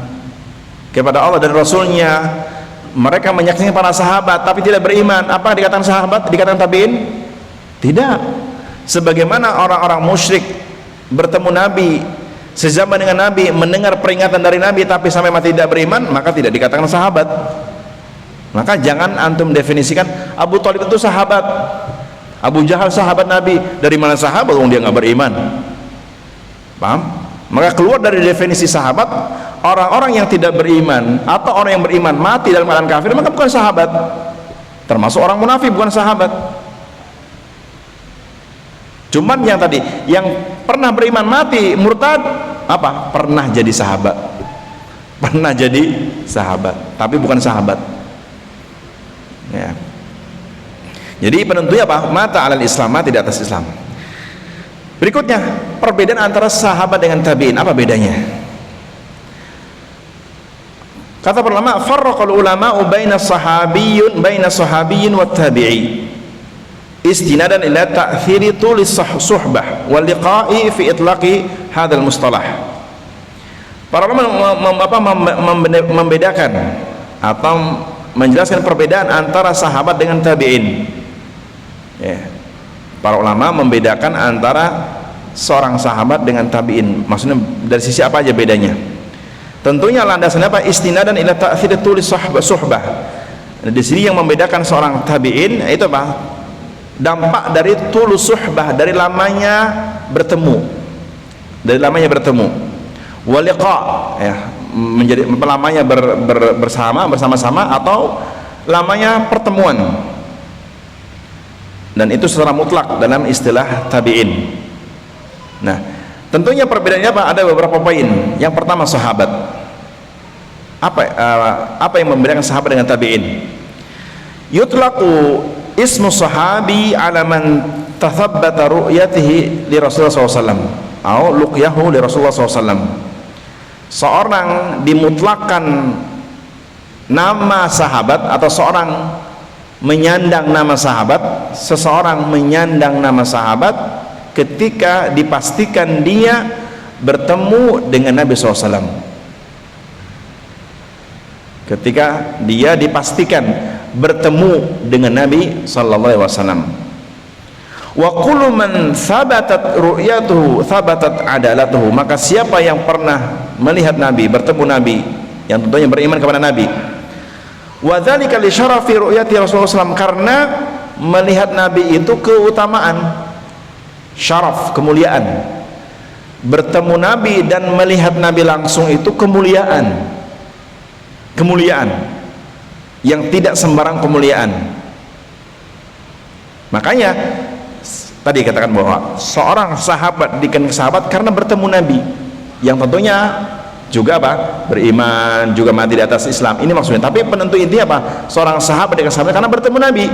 kepada Allah dan Rasulnya, mereka menyaksikan para sahabat tapi tidak beriman. Apa dikatakan sahabat? Dikatakan tabi'in? Tidak. Sebagaimana orang-orang musyrik bertemu Nabi, sezaman dengan Nabi, mendengar peringatan dari Nabi tapi sampai mati tidak beriman, maka tidak dikatakan sahabat. Maka jangan antum definisikan Abu Thalib itu sahabat, Abu Jahal sahabat Nabi. Dari mana sahabat? Dia nggak beriman. Paham? Maka keluar dari definisi sahabat orang-orang yang tidak beriman, atau orang yang beriman mati dalam keadaan kafir, maka bukan sahabat. Termasuk orang munafik, bukan sahabat. Cuman yang tadi, yang pernah beriman mati murtad, apa? Pernah jadi sahabat, pernah jadi sahabat, tapi bukan sahabat ya. Jadi penentunya apa? Mata 'alal Islam, mati di atas Islam. Berikutnya, perbedaan antara sahabat dengan tabi'in, apa bedanya? Kata para ulama, farraqal ulama'u baina sahabiyyin wa tabi'i istinadan ila ta'thiri tulis suhbah wal liqa'i fi itlaqi hadzal mustalah. Para ulama membedakan atau menjelaskan perbedaan antara sahabat dengan tabi'in ya. Para ulama membedakan antara seorang sahabat dengan tabi'in. Maksudnya dari sisi apa aja bedanya? Tentunya landasannya apa? Istinadan ila ta'thiri tulis suhbah. Di sini yang membedakan seorang tabi'in itu apa? Dampak dari tulus suhbah, dari lamanya bertemu, waliqa ya, menjadi lamanya bersama-sama atau lamanya pertemuan, dan itu secara mutlak dalam istilah tabi'in. Nah, tentunya perbedaannya apa? Ada beberapa poin. Yang pertama, sahabat. Apa yang membedakan sahabat dengan tabi'in? Yutlaqu ismu sahabi ala man tathabbata ru'yatihi li Rasulullah SAW atau luqyahu li Rasulullah SAW. Seorang dimutlakkan nama sahabat, atau seorang menyandang nama sahabat, seseorang menyandang nama sahabat ketika dipastikan dia bertemu dengan Nabi SAW. Ketika dia dipastikan bertemu dengan Nabi SAW. Wa kullu man thabatat ru'yatuhu thabatat adalatuhu, maka siapa yang pernah melihat Nabi, bertemu Nabi, yang tentunya beriman kepada Nabi, wa dzalika li syarafi ru'yati Rasulullah SAW, karena melihat Nabi itu keutamaan, syaraf, kemuliaan. Bertemu Nabi dan melihat Nabi langsung itu kemuliaan yang tidak sembarang kemuliaan. Makanya tadi katakan bahwa seorang sahabat dikenal sahabat karena bertemu Nabi, yang tentunya juga apa? Beriman, juga mati di atas Islam. Ini maksudnya. Tapi penentu intinya apa? Seorang sahabat dengan sahabat karena bertemu Nabi.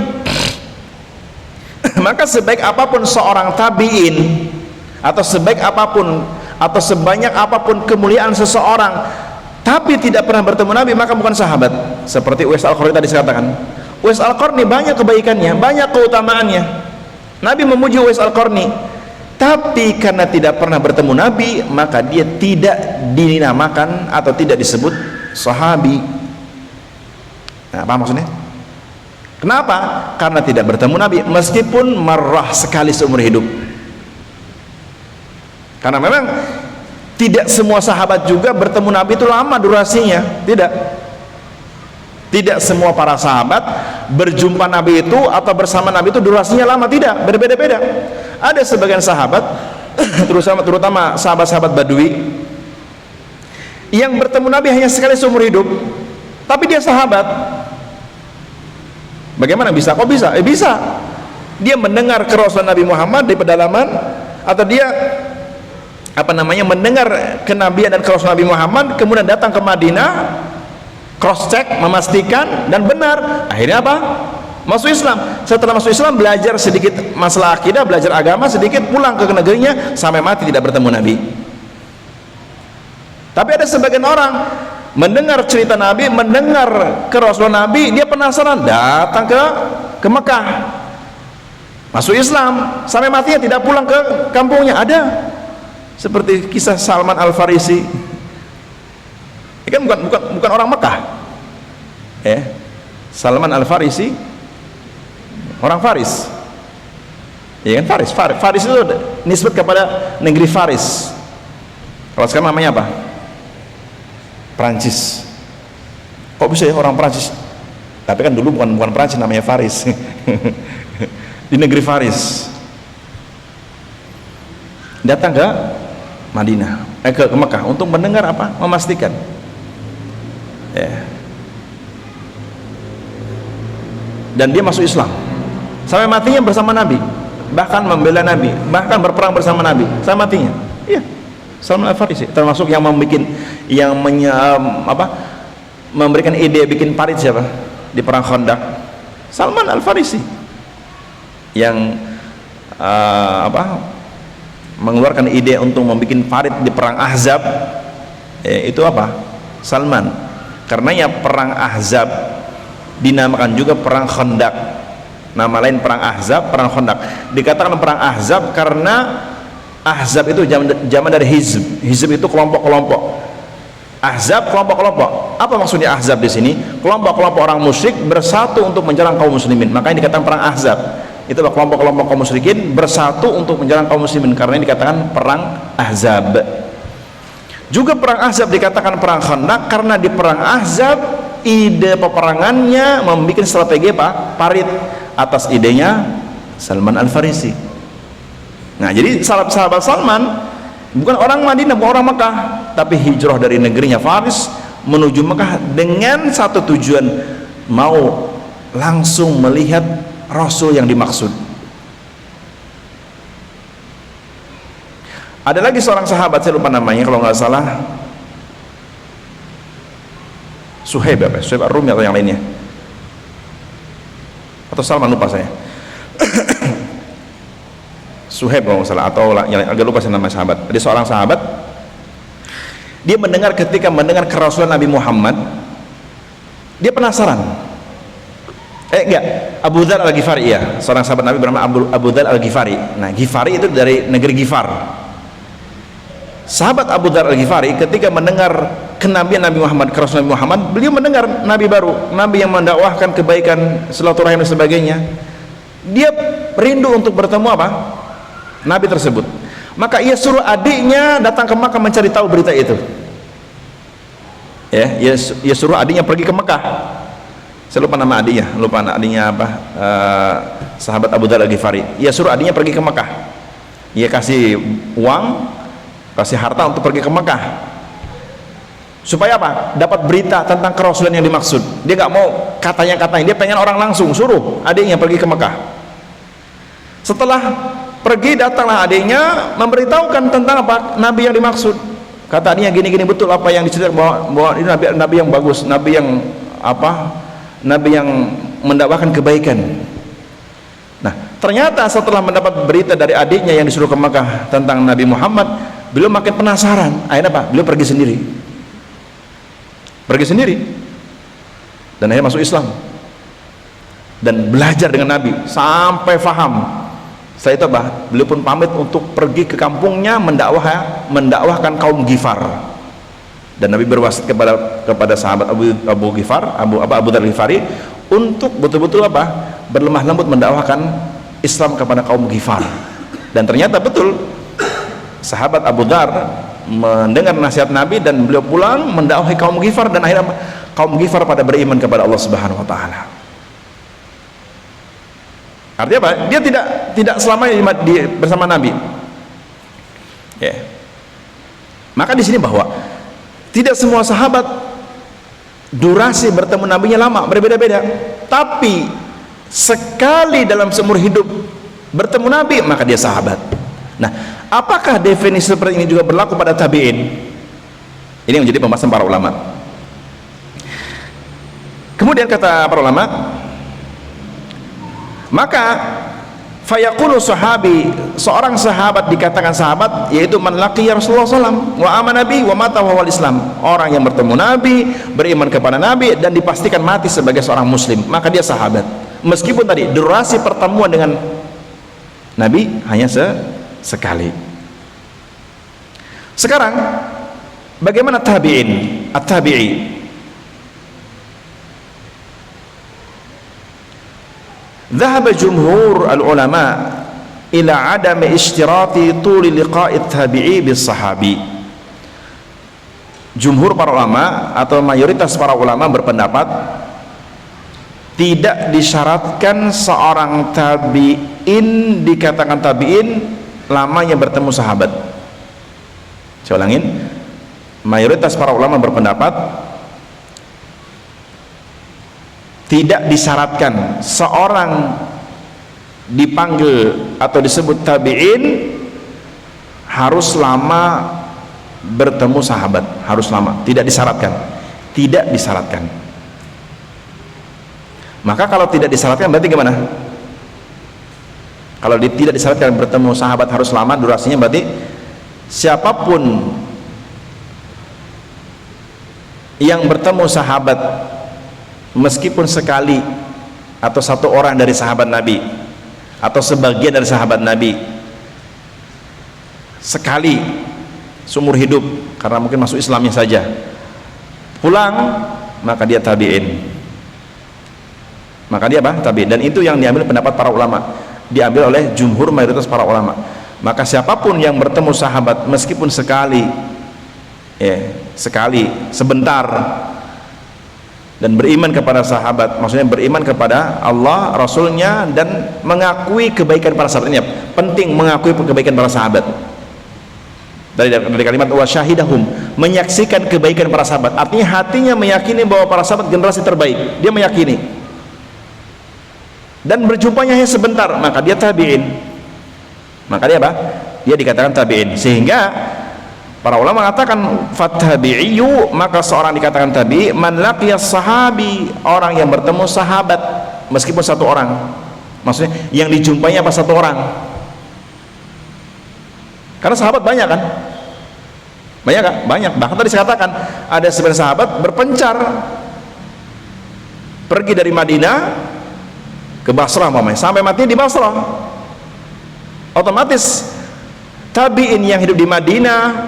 Maka sebaik apapun seorang tabi'in, atau sebaik apapun atau sebanyak apapun kemuliaan seseorang, tapi tidak pernah bertemu Nabi, maka bukan sahabat. Seperti Uwais Al-Qarni tadi saya katakan. Uwais Al-Qarni banyak kebaikannya, banyak keutamaannya. Nabi memuji Uwais Al-Qarni, tapi karena tidak pernah bertemu Nabi, maka dia tidak dinamakan atau tidak disebut sahabi. Nah, apa maksudnya? Kenapa? Karena tidak bertemu Nabi, meskipun marrah sekali seumur hidup. Karena memang tidak semua sahabat juga bertemu Nabi itu lama durasinya, tidak semua para sahabat berjumpa Nabi itu atau bersama Nabi itu durasinya lama, tidak, berbeda-beda. Ada sebagian sahabat terutama sahabat-sahabat Badui yang bertemu Nabi hanya sekali seumur hidup, tapi dia sahabat. Bagaimana bisa? Kok bisa? Bisa. Dia mendengar kerasulan Nabi Muhammad di pedalaman, atau dia mendengar kenabian dan kerasulan Nabi Muhammad, kemudian datang ke Madinah, cross check, memastikan, dan benar. Akhirnya apa? Masuk Islam. Setelah masuk Islam, belajar sedikit masalah akidah, belajar agama sedikit, pulang ke negerinya, sampai mati tidak bertemu Nabi. Tapi ada sebagian orang mendengar cerita Nabi, mendengar kerasulan Nabi, dia penasaran, datang ke Mekah, masuk Islam, sampai matinya tidak pulang ke kampungnya. Ada seperti kisah Salman Al-Farisi. Ini kan bukan orang Mekah, Salman Al-Farisi orang Faris, ya kan? Faris itu nisbat kepada negeri Faris. Kalau sekarang namanya apa? Prancis. Kok bisa ya orang Prancis? Tapi kan dulu bukan Prancis, namanya Faris. Di negeri Faris. Datang ke Madinah, ke Mekah untuk mendengar apa? Memastikan. Dan dia masuk Islam sampai matinya bersama Nabi, bahkan membela Nabi, bahkan berperang bersama Nabi sampai matinya. Iya, Salman Al-Farisi termasuk yang memberikan ide bikin parit. Siapa di perang Khandaq? Salman Al-Farisi yang mengeluarkan ide untuk membuat parit di perang Ahzab. Itu apa? Salman. Karenanya perang Ahzab dinamakan juga perang Khandaq. Nama lain perang Ahzab, perang Khandaq. Dikatakan perang Ahzab karena Ahzab itu zaman dari Hizb. Hizb itu kelompok-kelompok. Ahzab kelompok-kelompok. Apa maksudnya Ahzab di sini? Kelompok-kelompok orang musyrik bersatu untuk menyerang kaum muslimin. Makanya dikatakan perang Ahzab. Itulah kelompok-kelompok kaum musyrikin bersatu untuk menyerang kaum muslimin. Karena ini dikatakan perang Ahzab. Juga perang Ahzab dikatakan perang Khandaq karena di perang Ahzab ide peperangannya membuat strategi parit atas idenya Salman Al-Farisi. Nah, jadi sahabat Salman bukan orang Madinah, bukan orang Mekah, tapi hijrah dari negerinya Faris menuju Mekah dengan satu tujuan, mau langsung melihat Rasul yang dimaksud. Ada lagi seorang sahabat, saya lupa namanya, kalau nggak salah Suhaib Ar-Rumi atau yang lainnya, atau Salman, lupa saya. Suhaib kalau nggak salah, atau yang agak lupa saya nama sahabat. Ada seorang sahabat, dia ketika mendengar kerasulan Nabi Muhammad, dia penasaran. Abu Dzar Al-Ghifari, ya, seorang sahabat Nabi bernama Abu Dzar Al-Ghifari. Nah, Ghifari itu dari negeri Ghifar. Sahabat Abu Dzar Al-Ghifari ketika mendengar kenabian Nabi Muhammad, kerasulan Nabi Muhammad, beliau mendengar Nabi baru, Nabi yang mendakwahkan kebaikan, silaturahim dan sebagainya. Dia rindu untuk bertemu Nabi tersebut. Maka ia suruh adiknya datang ke Mekah mencari tahu berita itu. Ia suruh adiknya pergi ke Mekah. Saya lupa nama adiknya, sahabat Abu Dzar Al-Ghifari. Ia suruh adiknya pergi ke Mekah. Ia kasih uang, kasih harta untuk pergi ke Mekah. Supaya apa? Dapat berita tentang kerasulan yang dimaksud. Dia nggak mau katanya, dia pengen orang langsung. Suruh adiknya pergi ke Mekah. Setelah pergi, datanglah adiknya memberitahukan tentang Nabi yang dimaksud. Kata adiknya, gini betul apa yang diceritakan, bahwa ini nabi yang bagus, nabi yang mendakwahkan kebaikan. Nah, ternyata setelah mendapat berita dari adiknya yang disuruh ke Mekah tentang Nabi Muhammad, beliau makin penasaran. Akhirnya beliau pergi sendiri dan akhirnya masuk Islam dan belajar dengan Nabi sampai faham, Setelah itu apa? Beliau pun pamit untuk pergi ke kampungnya mendakwahkan kaum Ghifar. Dan Nabi berwasiat kepada sahabat Abu Dzar Ghifari untuk betul-betul apa? Berlemah lembut mendakwahkan Islam kepada kaum Ghifar. Dan ternyata betul, sahabat Abu Dzar mendengar nasihat Nabi dan beliau pulang mendakwahi kaum Ghifar, dan akhirnya kaum Ghifar pada beriman kepada Allah Subhanahu wa taala. Artinya apa? Dia tidak selamanya bersama Nabi. Ya. Maka di sini bahwa tidak semua sahabat durasi bertemu Nabinya lama, berbeda-beda. Tapi sekali dalam seumur hidup bertemu Nabi, maka dia sahabat. Nah, apakah definisi seperti ini juga berlaku pada tabi'in? Ini yang menjadi pembahasan para ulama. Kemudian kata para ulama, maka fayaqulu sahabi, seorang sahabat dikatakan sahabat yaitu man laqiya Rasulullah SAW wa amana nabi wa mata wa wal Islam, orang yang bertemu Nabi, beriman kepada Nabi dan dipastikan mati sebagai seorang muslim, maka dia sahabat. Meskipun tadi durasi pertemuan dengan Nabi hanya sekali. Sekarang bagaimana tabi'in, at-tabi'i? Dhahaba jumhur al-ulama ila adam ishtirati tuli liqa'i tabi'i bis sahabi. Jumhur para ulama atau mayoritas para ulama berpendapat tidak disyaratkan seorang tabi'in dikatakan tabi'in lamanya bertemu sahabat. Saya ulangin, mayoritas para ulama berpendapat tidak disyaratkan seorang dipanggil atau disebut tabi'in harus lama bertemu sahabat, harus lama, tidak disyaratkan. Maka kalau tidak disyaratkan berarti gimana? Kalau tidak disyaratkan bertemu sahabat harus lama durasinya, berarti siapapun yang bertemu sahabat meskipun sekali atau satu orang dari sahabat Nabi atau sebagian dari sahabat Nabi sekali seumur hidup karena mungkin masuk Islamnya saja pulang, maka dia tabi'in, maka dia apa? Tabi'in. Dan itu yang diambil pendapat para ulama, diambil oleh jumhur mayoritas para ulama. Maka siapapun yang bertemu sahabat meskipun sekali, sekali, sebentar, dan beriman kepada sahabat, maksudnya beriman kepada Allah, Rasulnya, dan mengakui kebaikan para sahabat. Ini penting, mengakui kebaikan para sahabat. Dari kalimat wa syahidahum, menyaksikan kebaikan para sahabat, artinya hatinya meyakini bahwa para sahabat generasi terbaik, dia meyakini, dan berjumpanya hanya sebentar, maka dia tabi'in. Maka dia apa? Dia dikatakan tabi'in. Sehingga para ulama mengatakan fattabi'iyyu, maka seorang dikatakan tabi' man laqiya sahabi, orang yang bertemu sahabat meskipun satu orang, maksudnya yang dijumpainya apa? Satu orang. Karena sahabat banyak kan? Banyak kan? Banyak. Bahkan tadi saya katakan ada sebagian sahabat berpencar pergi dari Madinah ke Basrah sampai mati di Basrah. Otomatis tabi'in yang hidup di Madinah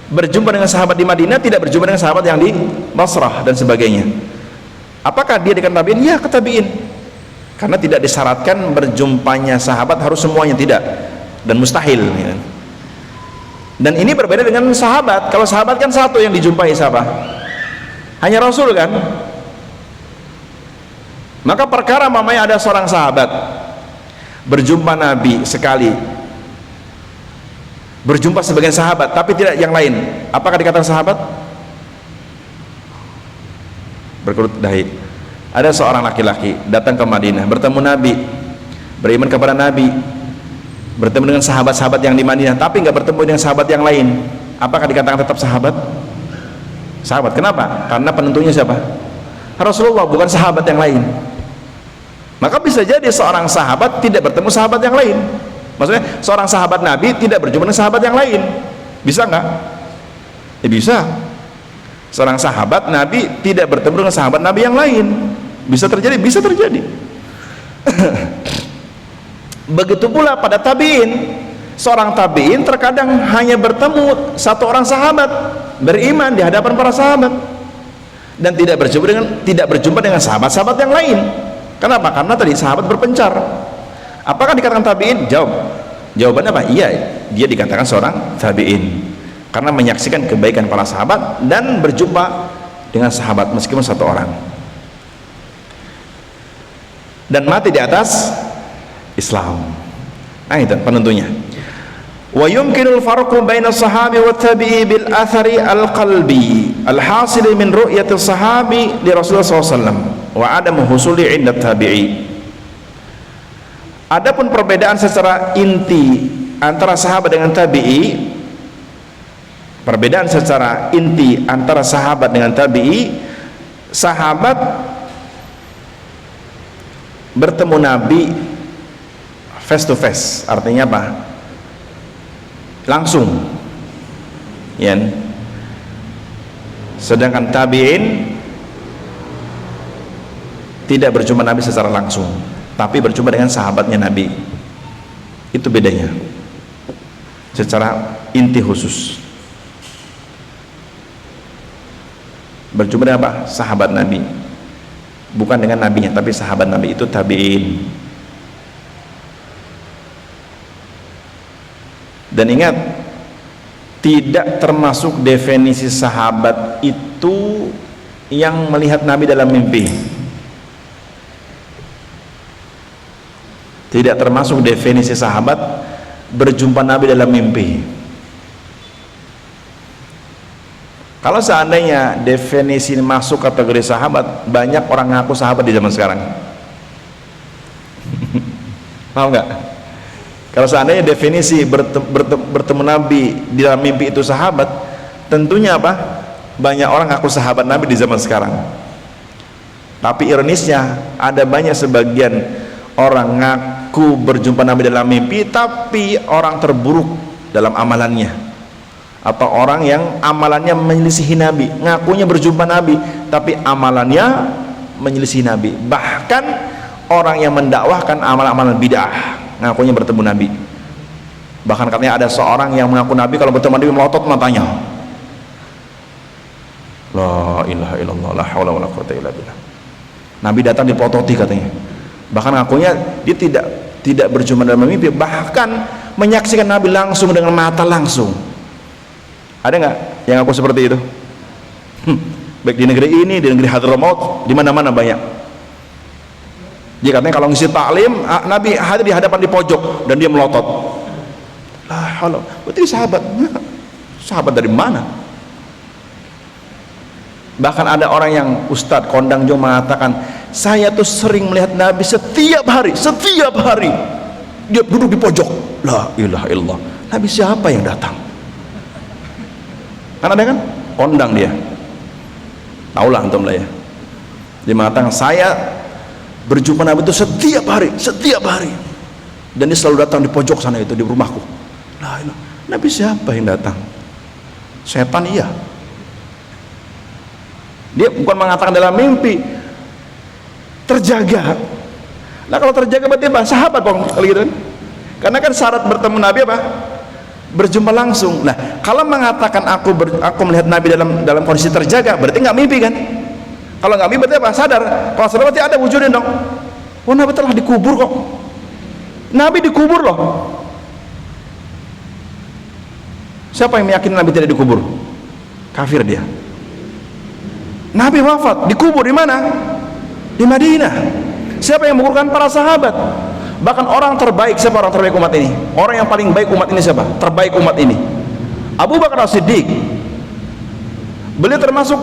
berjumpa dengan sahabat di Madinah tidak berjumpa dengan sahabat yang di Basrah dan sebagainya. Apakah dia dikatakan tabi'in? Ya, ketabi'in. Karena tidak disyaratkan berjumpanya sahabat harus semuanya, tidak, dan mustahil ya. Dan ini berbeda dengan sahabat. Kalau sahabat kan satu yang dijumpai siapa? Hanya Rasul kan. Maka perkara mamanya ada seorang sahabat berjumpa Nabi sekali, berjumpa sebagian sahabat tapi tidak yang lain, apakah dikatakan sahabat? Berkerut dahi. Ada seorang laki-laki datang ke Madinah, bertemu Nabi, beriman kepada Nabi, bertemu dengan sahabat-sahabat yang di Madinah, tapi nggak bertemu dengan sahabat yang lain, apakah dikatakan tetap sahabat? Sahabat. Kenapa? Karena penentunya siapa? Rasulullah, bukan sahabat yang lain. Maka bisa jadi seorang sahabat tidak bertemu sahabat yang lain, maksudnya seorang sahabat Nabi tidak berjumpa dengan sahabat yang lain, bisa nggak? Ya bisa. Seorang sahabat Nabi tidak bertemu dengan sahabat Nabi yang lain, bisa terjadi, bisa terjadi. Begitu pula pada tabi'in. Seorang tabi'in terkadang hanya bertemu satu orang sahabat beriman di hadapan para sahabat dan tidak berjumpa dengan sahabat-sahabat yang lain. Kenapa? Karena tadi sahabat berpencar. Apakah dikatakan tabi'in? Jawabannya apa? Iya, dia dikatakan seorang tabi'in karena menyaksikan kebaikan para sahabat dan berjumpa dengan sahabat meskipun satu orang, dan mati di atas Islam. Nah, itu penentunya. Wa yumkinul farqu baina sahabi wa tabi'i bil athari al qalbi al hasil min ru'yati sahabi li Rasulullah SAW wa adam husuli inda tabi'i. Adapun perbedaan secara inti antara sahabat dengan tabi'i, perbedaan secara inti antara sahabat dengan tabi'i, sahabat bertemu Nabi face to face, artinya apa? Langsung, ya. Sedangkan tabi'in tidak berjumpa Nabi secara langsung, tapi berjumpa dengan sahabatnya Nabi. Itu bedanya secara inti khusus. Berjumpa dengan apa? Sahabat Nabi, bukan dengan nabinya, tapi sahabat Nabi, itu tabi'in. Dan ingat, tidak termasuk definisi sahabat itu yang melihat Nabi dalam mimpi. Tidak termasuk definisi sahabat berjumpa Nabi dalam mimpi. Kalau seandainya definisi masuk kategori sahabat, banyak orang ngaku sahabat di zaman sekarang. Tahu nggak? Kalau seandainya definisi bertemu Nabi di dalam mimpi itu sahabat, tentunya apa? Banyak orang ngaku sahabat Nabi di zaman sekarang. Tapi ironisnya, ada banyak sebagian orang ngaku berjumpa Nabi dalam mimpi, tapi orang terburuk dalam amalannya, atau orang yang amalannya menyelisihi Nabi. Ngakunya berjumpa Nabi, tapi amalannya menyelisihi Nabi. Bahkan orang yang mendakwahkan amalan-amalan bid'ah, ngakunya bertemu Nabi. Bahkan katanya ada seorang yang mengaku Nabi kalau bertemu Nabi melotot matanya. La ilaha illallah, la haula wala quwwata illa billah. Nabi datang dipototi katanya. Bahkan ngakunya dia tidak berjumpa dalam mimpi, bahkan menyaksikan Nabi langsung dengan mata langsung. Ada nggak yang ngaku seperti itu? Baik di negeri ini, di negeri Hadramaut, di mana-mana banyak. Dia katanya kalau ngisi taklim, Nabi hadir di hadapan di pojok dan dia melotot. Lah, halo, berarti sahabat. Sahabat dari mana? Bahkan ada orang yang Ustadz Kondang Jo mengatakan, saya tuh sering melihat Nabi setiap hari. Dia duduk di pojok. La ilaha illallah. Nabi siapa yang datang? Kan ada kan? Kondang dia. Taulah antum lah ya. Dia mengatakan, saya berjumpa Nabi itu setiap hari, dan dia selalu datang di pojok sana itu, di rumahku. Nah, Nabi siapa yang datang? Setan, iya. Dia bukan mengatakan dalam mimpi, terjaga. Nah, kalau terjaga berarti apa? Sahabat kalau gitu kan? Karena kan syarat bertemu Nabi apa? Berjumpa langsung. Nah, kalau mengatakan aku melihat Nabi dalam kondisi terjaga, berarti nggak mimpi kan? Kalau nggak mimpi berarti apa? Sadar. Kalau sadar berarti ada wujudnya dong. Oh, Nabi telah dikubur kok. Nabi dikubur loh. Siapa yang meyakini Nabi tidak dikubur? Kafir dia. Nabi wafat, dikubur di mana? Di Madinah. Siapa yang menguburkan? Para sahabat. Bahkan orang terbaik, siapa orang terbaik umat ini? Orang yang paling baik umat ini siapa? Terbaik umat ini, Abu Bakar As-Siddiq. Beliau termasuk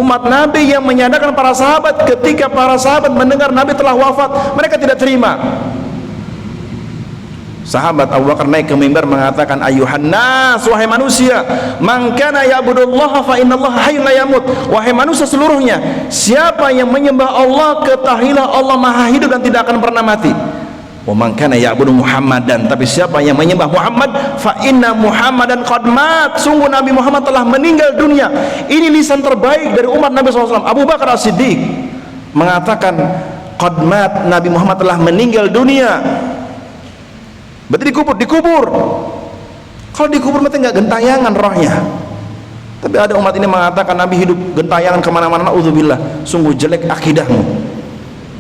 umat Nabi yang menyadarkan para sahabat ketika para sahabat mendengar Nabi telah wafat, mereka tidak terima. Sahabat Abu Bakar naik ke mimbar mengatakan, ayuhan nas, wahai manusia, man kana ya'budullaha fa innallaha hayyun la yamut. Wahai manusia seluruhnya, siapa yang menyembah Allah, ketahuilah Allah maha hidup dan tidak akan pernah mati. Wa man kana ya'budu Muhammadan, tapi siapa yang menyembah Muhammad, fa inna Muhammadan qad mat, sungguh Nabi Muhammad telah meninggal dunia. Ini lisan terbaik dari umat Nabi SAW. Abu Bakar As-Siddiq mengatakan qad mat, Nabi Muhammad telah meninggal dunia. Berarti dikubur. Kalau dikubur berarti nggak gentayangan rohnya. Tapi ada umat ini mengatakan Nabi hidup gentayangan kemana-mana. Na'udzubillah, sungguh jelek akidahmu,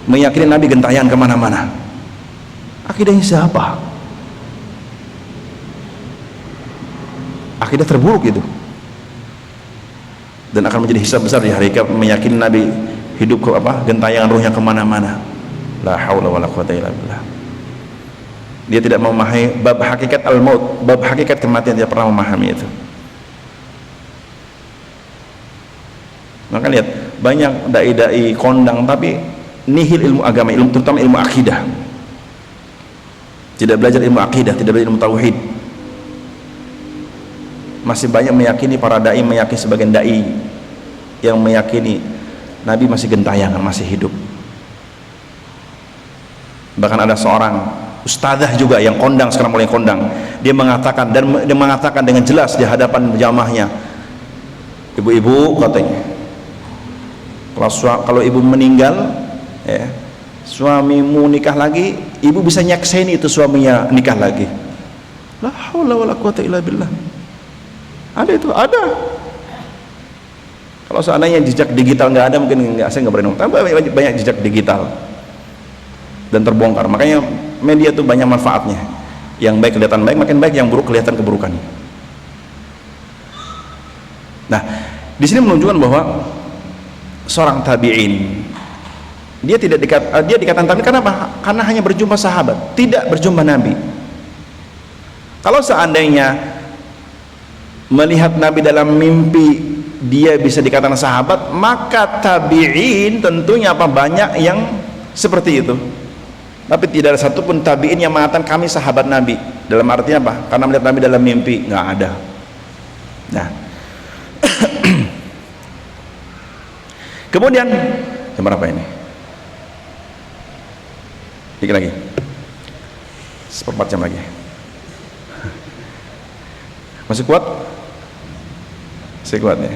meyakini Nabi gentayangan kemana-mana. Akidahnya siapa? Akidah terburuk itu, dan akan menjadi hisab besar di hari kiamat, meyakini Nabi hidup ke gentayangan ruhnya kemana-mana. La haula wala quwata illa billah. Dia tidak memahami bab hakikat al-maut, bab hakikat kematian, dia pernah memahami itu. Maka lihat, banyak dai-dai kondang tapi nihil ilmu agama, terutama ilmu akidah. Tidak belajar ilmu akidah, tidak belajar ilmu tauhid. Masih banyak meyakini, para dai meyakini, sebagian dai yang meyakini Nabi masih gentayangan, masih hidup. Bahkan ada seorang ustadzah juga yang kondang, sekarang mulai kondang, dia mengatakan, dan dia mengatakan dengan jelas di hadapan jamaahnya, ibu-ibu katanya, kalau ibu meninggal, ya, suamimu nikah lagi, ibu bisa nyakseni itu suaminya nikah lagi. La haula wala quwata illa billah. Ada itu, ada. Kalau seandainya jejak digital nggak ada, mungkin saya nggak berani ngomong. Tapi banyak jejak digital dan terbongkar. Makanya media itu banyak manfaatnya. Yang baik kelihatan baik, makin baik. Yang buruk kelihatan keburukannya. Nah, di sini menunjukkan bahwa seorang tabi'in, dia dikatakan tabi'in karena apa? Karena hanya berjumpa sahabat, tidak berjumpa Nabi. Kalau seandainya melihat Nabi dalam mimpi dia bisa dikatakan sahabat, maka tabi'in tentunya banyak yang seperti itu. Tapi tidak ada satupun tabi'in yang mengatakan kami sahabat Nabi. Dalam artinya apa? Karena melihat Nabi dalam mimpi, nggak ada. Nah, kemudian jam berapa ini? Dikit lagi, seperempat jam lagi. Masih kuat? Masih kuat ya.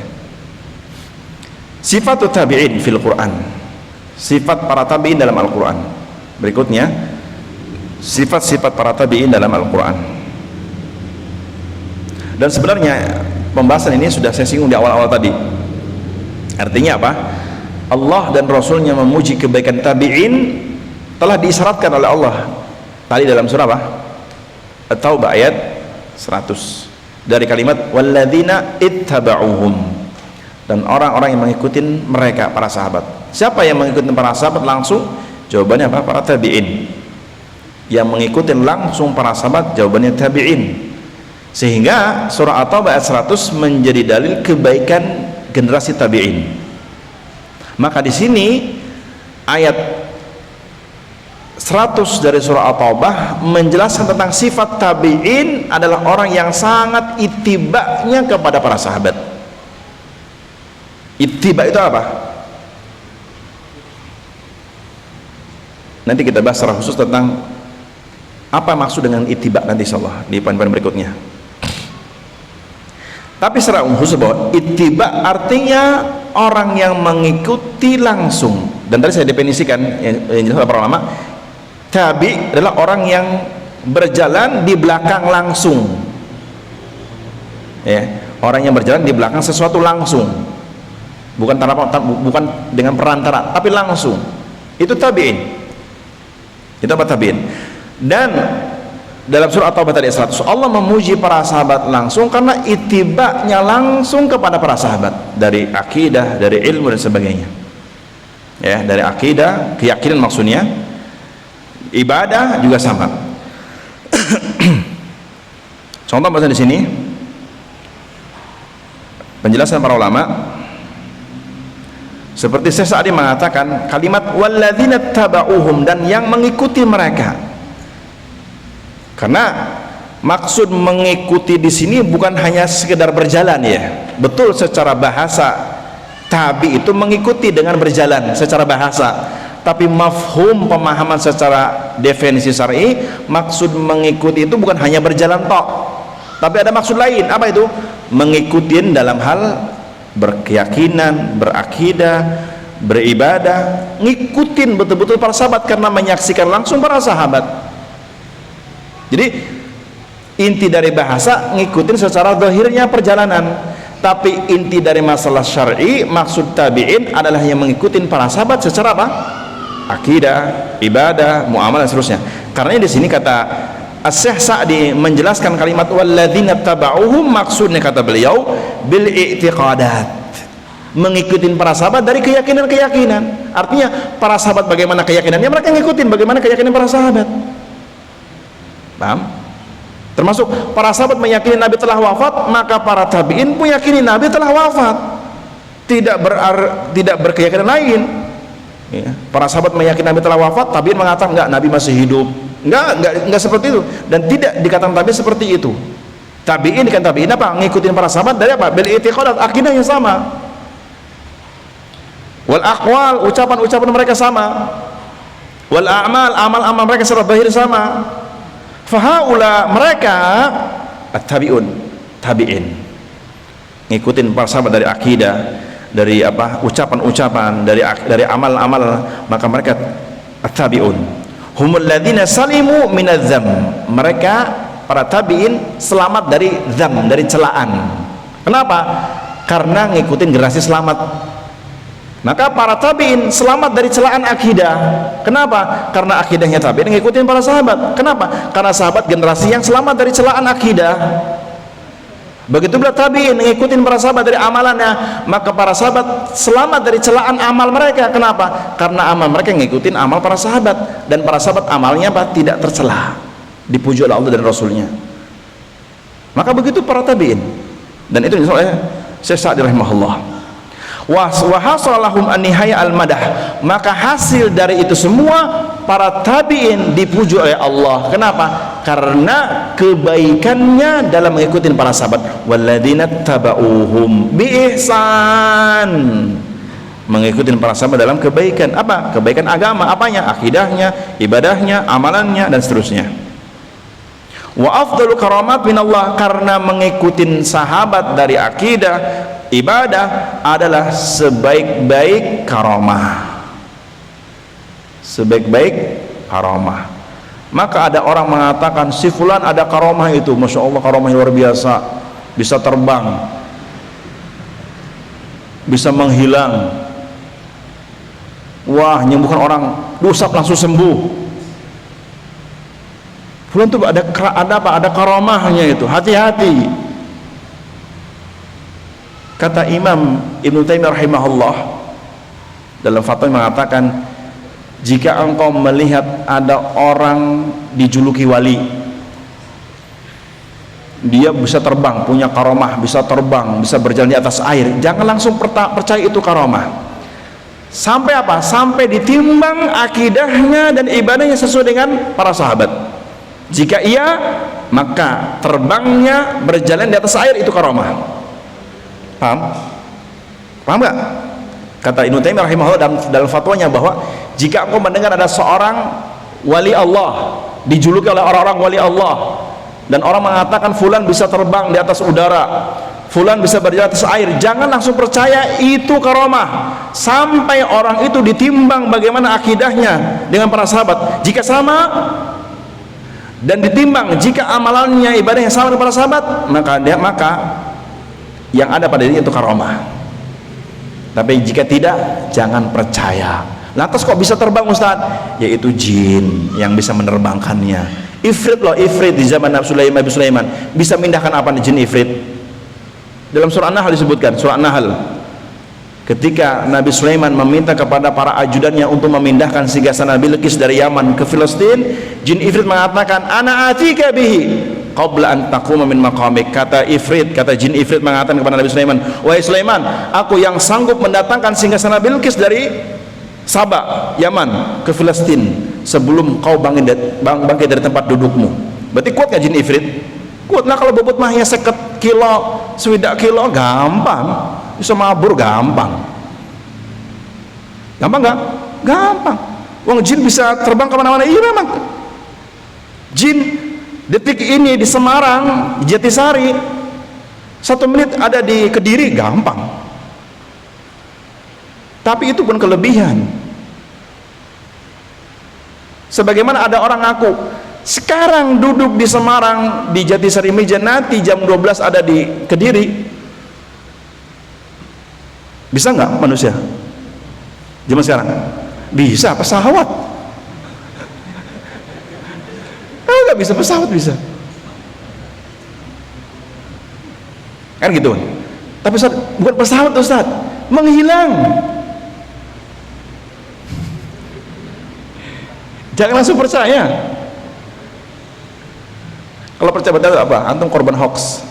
Sifat tabi'in fil Quran, sifat para tabi'in dalam Al-Quran. Berikutnya, sifat-sifat para tabi'in dalam Al-Quran. Dan sebenarnya pembahasan ini sudah saya singgung di awal-awal tadi. Artinya apa? Allah dan Rasulnya memuji kebaikan tabi'in telah diisyaratkan oleh Allah tadi dalam surah apa? At-Taubah ayat 100, dari kalimat walladzina ittaba'uhum, dan orang-orang yang mengikuti mereka, para sahabat. Siapa yang mengikuti para sahabat langsung? Jawabannya apa? Para tabi'in. Yang mengikuti langsung para sahabat, jawabannya tabi'in. Sehingga surah At-Taubah ayat 100 menjadi dalil kebaikan generasi tabi'in. Maka di sini ayat 100 dari surah At-Taubah menjelaskan tentang sifat tabi'in adalah orang yang sangat ittiba'nya kepada para sahabat. Ittiba' itu apa? Nanti kita bahas secara khusus tentang apa maksud dengan ittiba' nanti insyaallah di poin-poin berikutnya. Tapi secara khusus bahwa ittiba' artinya orang yang mengikuti langsung. Dan tadi saya definisikan yang jelas para ulama, tabi adalah orang yang berjalan di belakang langsung, ya, orang yang berjalan di belakang sesuatu langsung, bukan dengan perantara, tapi langsung. Itu tabi'in. Itu apa tabi'in? Dan dalam surah At-Taubah tadi 100, Allah memuji para sahabat langsung karena itibanya langsung kepada para sahabat, dari akidah, dari ilmu dan sebagainya. Ya, dari akidah, keyakinan maksudnya, ibadah juga sama. Contoh bahasa di sini, penjelasan para ulama, seperti Syekh Sa'di mengatakan kalimat walladzina taba'uhum, dan yang mengikuti mereka. Karena maksud mengikuti di sini bukan hanya sekedar berjalan, ya. Betul, secara bahasa tabi itu mengikuti dengan berjalan secara bahasa. Tapi mafhum, pemahaman secara definisi syar'i, maksud mengikuti itu bukan hanya berjalan tok, tapi ada maksud lain. Apa itu? Mengikuti dalam hal berkeyakinan, berakidah, beribadah, ngikutin betul-betul para sahabat karena menyaksikan langsung para sahabat. Jadi inti dari bahasa ngikutin secara zahirnya perjalanan, tapi inti dari masalah syar'i, maksud tabi'in adalah yang mengikuti para sahabat secara apa? Akidah, ibadah, muamalah dan seterusnya. Karena di sini kata Asy-Syaikh Sa'di menjelaskan kalimat walladzina taba'uhum, maksudnya kata beliau bil i'tiqadat, mengikuti para sahabat dari keyakinan-keyakinan. Artinya para sahabat bagaimana keyakinannya, mereka ngikutin bagaimana keyakinan para sahabat. Paham? Termasuk para sahabat meyakini Nabi telah wafat, maka para tabi'in pun yakini Nabi telah wafat, tidak berkeyakinan lain. Ya. Para sahabat meyakini Nabi telah wafat, tabi'in mengatakan enggak, Nabi masih hidup. Enggak seperti itu, dan tidak dikatakan tabi'in seperti itu. Tabi'in dikatakan tabi'in apa? Ngikutin para sahabat dari apa? Bil i'tiqadat, akidahnya sama. Wal aqwal, ucapan-ucapan mereka sama. Wal a'mal, amal-amal mereka secara zahir sama. Fahaula, mereka at-tabi'un, tabi'in, ngikutin para sahabat dari akidah, dari apa, ucapan-ucapan, dari amal-amal, maka mereka at-tabi'un. Humul ladzina salimu minadz-dzam, mereka para tabi'in selamat dari dzam, dari celaan. Kenapa? Karena ngikutin generasi selamat. Maka para tabi'in selamat dari celaan akidah. Kenapa? Karena akidahnya tabi'in ngikutin para sahabat. Kenapa? Karena sahabat generasi yang selamat dari celaan akidah. Begitu pula tabi'in ngikutin para sahabat dari amalannya, maka para sahabat selamat dari celaan amal mereka. Kenapa? Karena amal mereka ngikutin amal para sahabat, dan para sahabat amalnya apa? Tidak tercela, dipuji oleh Allah dan Rasulnya. Maka begitu para tabi'in, dan itu disebut oleh Syekh Sa'di rahimahullah. Wa hasalahum an-nihaya al-madah, maka hasil dari itu semua para tabi'in dipuji oleh Allah. Kenapa? Karena kebaikannya dalam mengikuti para sahabat. Walladzina taba'uhum bi ihsan, mengikuti para sahabat dalam kebaikan. Apa? Kebaikan agama, apanya? Akidahnya, ibadahnya, amalannya dan seterusnya. Wa afdalu karamat minallah, karena mengikuti sahabat dari akidah, ibadah adalah sebaik-baik karamah, sebaik-baik karamah. Maka ada orang mengatakan si fulan ada karamah itu, masya Allah karamah luar biasa, bisa terbang, bisa menghilang, wah nyembuhkan orang, diusap langsung sembuh. Fulan itu ada apa? Ada karamahnya itu, hati-hati. Kata Imam Ibnu Taimiyah rahimahullah dalam fatwa mengatakan, jika engkau melihat ada orang dijuluki wali, dia bisa terbang, punya karamah, bisa terbang, bisa berjalan di atas air, jangan langsung percaya itu karamah. Sampai apa? Sampai ditimbang akidahnya dan ibadahnya sesuai dengan para sahabat. Jika iya, maka terbangnya berjalan di atas air itu karamah. Paham? Paham gak? Kata Ibnu Taimiyah rahimahullah dalam fatwanya bahwa jika engkau mendengar ada seorang wali Allah dijuluki oleh orang-orang wali Allah, dan orang mengatakan fulan bisa terbang di atas udara, fulan bisa berjalan di atas air, jangan langsung percaya itu karamah sampai orang itu ditimbang bagaimana akidahnya dengan para sahabat. Jika sama dan ditimbang, jika amalannya ibadahnya sama dengan para sahabat, maka yang ada pada diri itu karamah. Tapi jika tidak, jangan percaya. Lantas kok bisa terbang Ustaz? Yaitu jin yang bisa menerbangkannya. Ifrit loh, ifrit di zaman Nabi Sulaiman bisa mindahkan apa nih jin ifrit? Dalam surah An-Nahl disebutkan, surah An-Nahl, ketika Nabi Sulaiman meminta kepada para ajudannya untuk memindahkan singgasana Bilqis dari Yaman ke Filistin, jin ifrit mengatakan ana atika bihi qabla an taquma min maqamik. Kata jin ifrit mengatakan kepada Nabi Sulaiman, wahai Sulaiman, aku yang sanggup mendatangkan singgasana Bilqis dari Sabah, Yaman ke Filistin sebelum kau bangkit dari tempat dudukmu. Berarti kuat gak jin ifrit? Kuat lah. Kalau bobot mahnya 50 kilo, 20 kilo, gampang. Bisa mabur, gampang. Gampang gak? Gampang. Wong jin bisa terbang kemana-mana. Iya memang. Jin detik ini di Semarang, di Jatisari, 1 menit ada di Kediri, gampang. Tapi itu pun kelebihan. Sebagaimana ada orang ngaku Sekarang duduk di Semarang, di Jatisari Meja, nanti jam 12 ada di Kediri. Bisa nggak manusia zaman sekarang? Bisa, pesawat. Kalau nggak bisa pesawat bisa. Kan gitu. Tapi Ustaz, bukan pesawat Ustaz, menghilang. Jangan langsung percaya. Kalau percaya betul apa? Antum korban hoax.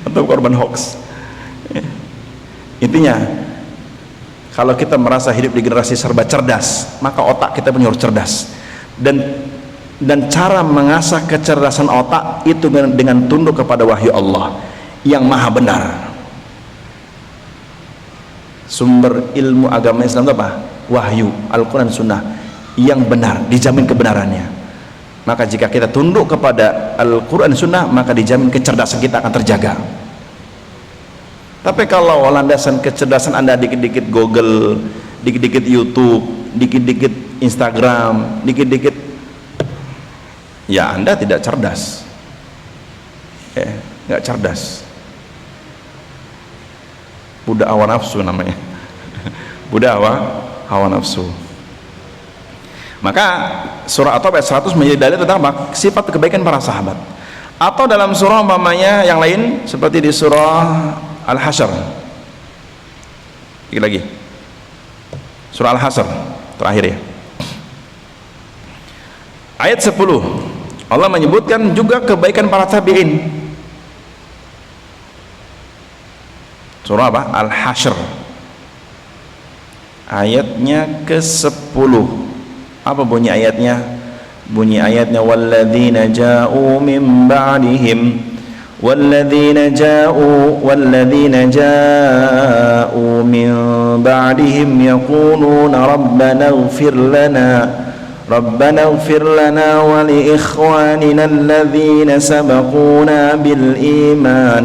Antum korban hoax. Intinya, kalau kita merasa hidup di generasi serba cerdas, maka otak kita pun harus cerdas. Dan cara mengasah kecerdasan otak itu dengan tunduk kepada wahyu Allah yang maha benar. Sumber ilmu agama Islam itu apa? Wahyu, Al-Quran, Sunnah yang benar, dijamin kebenarannya. Maka jika kita tunduk kepada Al-Quran, Sunnah, maka dijamin kecerdasan kita akan terjaga. Tapi kalau landasan kecerdasan Anda dikit-dikit Google, dikit-dikit YouTube, dikit-dikit Instagram, dikit-dikit, ya Anda tidak cerdas. Nggak cerdas. Budak hawa nafsu namanya. Budak hawa nafsu. Maka surah At-Taubah ayat 100 menjadi dalil tentang apa? Sifat kebaikan para sahabat. Atau dalam surah umpamanya yang lain seperti di surah Al-Hasyr. Lagi. Surah Al-Hasyr terakhir ya. Ayat 10. Allah menyebutkan juga kebaikan para tabi'in. Surah apa? Al-Hasyr. Ayatnya ke-10. Apa bunyi ayatnya? Bunyi ayatnya walladzina ja'u min ba'dihim walladzina ja'u min ba'dihim yaquluna rabbana ighfir lana wa li ikhwanina alladhina sabaquna bil iman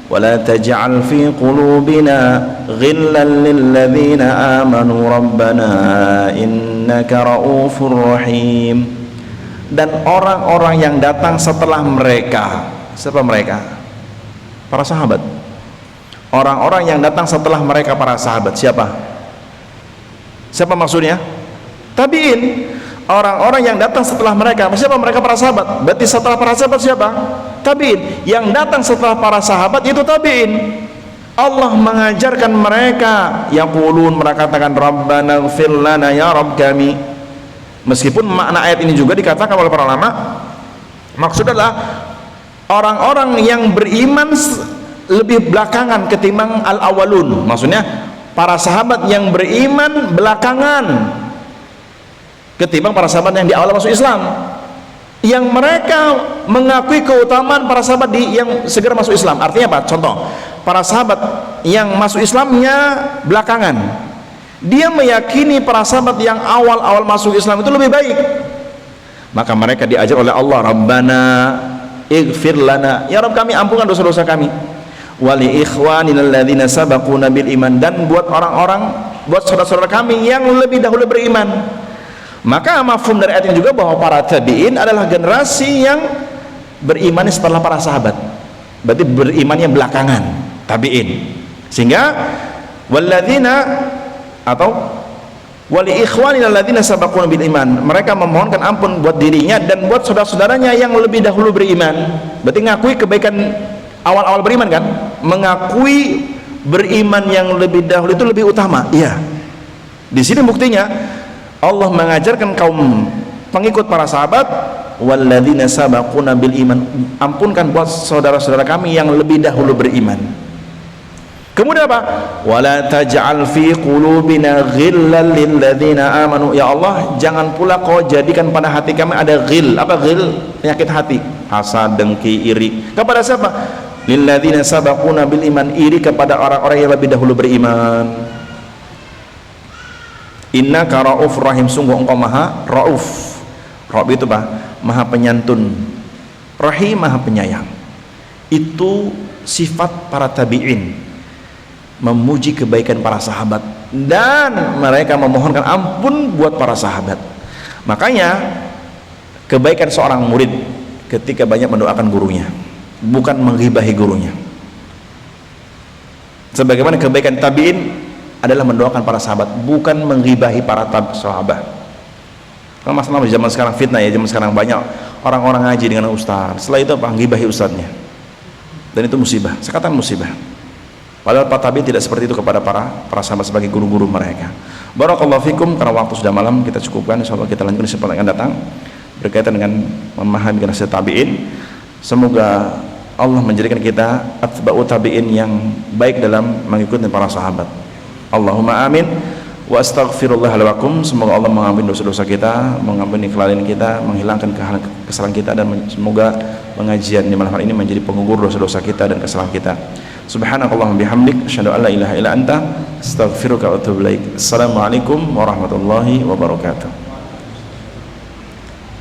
wa la taj'al fi qulubina ghillan lil ladzina amanu rabbana innaka ra'ufur rahim. Dan orang-orang yang datang setelah mereka, siapa mereka? Para sahabat. Orang-orang yang datang setelah mereka para sahabat, siapa? Siapa maksudnya? Tabi'in. Orang-orang yang datang setelah mereka, siapa mereka? Para sahabat. Berarti setelah para sahabat siapa? Tabi'in. Yang datang setelah para sahabat itu tabi'in. Allah mengajarkan mereka, yaqulun, mereka katakan rabbana ighfir lana ya rabb kami. Meskipun makna ayat ini juga dikatakan oleh para ulama, maksud adalah orang-orang yang beriman lebih belakangan ketimbang al-awwalun. Maksudnya para sahabat yang beriman belakangan ketimbang para sahabat yang di awal masuk Islam, yang mereka mengakui keutamaan para sahabat yang segera masuk Islam. Artinya apa? Contoh, para sahabat yang masuk Islamnya belakangan, dia meyakini para sahabat yang awal-awal masuk Islam itu lebih baik, maka mereka diajar oleh Allah, rabbana ighfir lana, ya Rabb kami ampunkan dosa-dosa kami, wali ikhwanina alladzina sabaquna bil iman, dan buat orang-orang, buat saudara-saudara kami yang lebih dahulu beriman. Maka mafhum dari ayat ini juga bahwa para tabi'in adalah generasi yang beriman setelah para sahabat, berarti berimannya belakangan tabi'in. Sehingga walladzina atau wali ikhwanina alladzina sabaquna bil iman, mereka memohonkan ampun buat dirinya dan buat saudara-saudaranya yang lebih dahulu beriman. Berarti ngakui kebaikan awal-awal beriman kan? Mengakui beriman yang lebih dahulu itu lebih utama. Iya. Di sini buktinya Allah mengajarkan kaum pengikut para sahabat, walladzina sabaquna bil iman, ampunkan buat saudara-saudara kami yang lebih dahulu beriman. Kemudian apa? Wala taj'al fi qulubina ghillan lil ladzina amanu, ya Allah jangan pula kau jadikan pada hati kami ada ghil. Apa ghil? Penyakit hati, hasad, dengki, iri. Kepada siapa? Lil ladzina sabaquna bil iman, iri kepada orang-orang yang lebih dahulu beriman. Innaka ra'ufur rahim, sungguh engkau maha ra'uf. Ra'uf itu apa? Maha penyantun, rahim maha penyayang. Itu sifat para tabi'in, memuji kebaikan para sahabat dan mereka memohonkan ampun buat para sahabat. Makanya Kebaikan seorang murid ketika banyak mendoakan gurunya, bukan menggibahi gurunya. Sebagaimana kebaikan tabi'in adalah mendoakan para sahabat, bukan menggibahi para sahabat. Karena masalah di zaman sekarang fitnah ya, zaman sekarang banyak orang-orang ngaji dengan ustaz, setelah itu apa? Menggibahi ustaznya. Dan itu musibah, saya katakan musibah. Padahal para tabi'in tidak seperti itu kepada para sahabat sebagai guru-guru mereka. Barakallahu fikum, karena waktu sudah malam kita cukupkan, insyaallah kita lanjutkan di kesempatan yang akan datang berkaitan dengan memahami generasi tabi'in. Semoga Allah menjadikan kita atba'u tabi'in yang baik dalam mengikuti para sahabat. Allahumma amin. Wa astaghfirullah lakum. Semoga Allah mengampuni dosa-dosa kita, mengampuni kelalaian kita, menghilangkan kesalahan kita, dan semoga pengajian di malam hari ini menjadi penggugur dosa-dosa kita dan kesalahan kita. Subhanakallahumma bihamdik, asyhadu an la ilaha illa anta, astaghfiruka wa atubu ilaik. Assalamualaikum warahmatullahi wabarakatuh.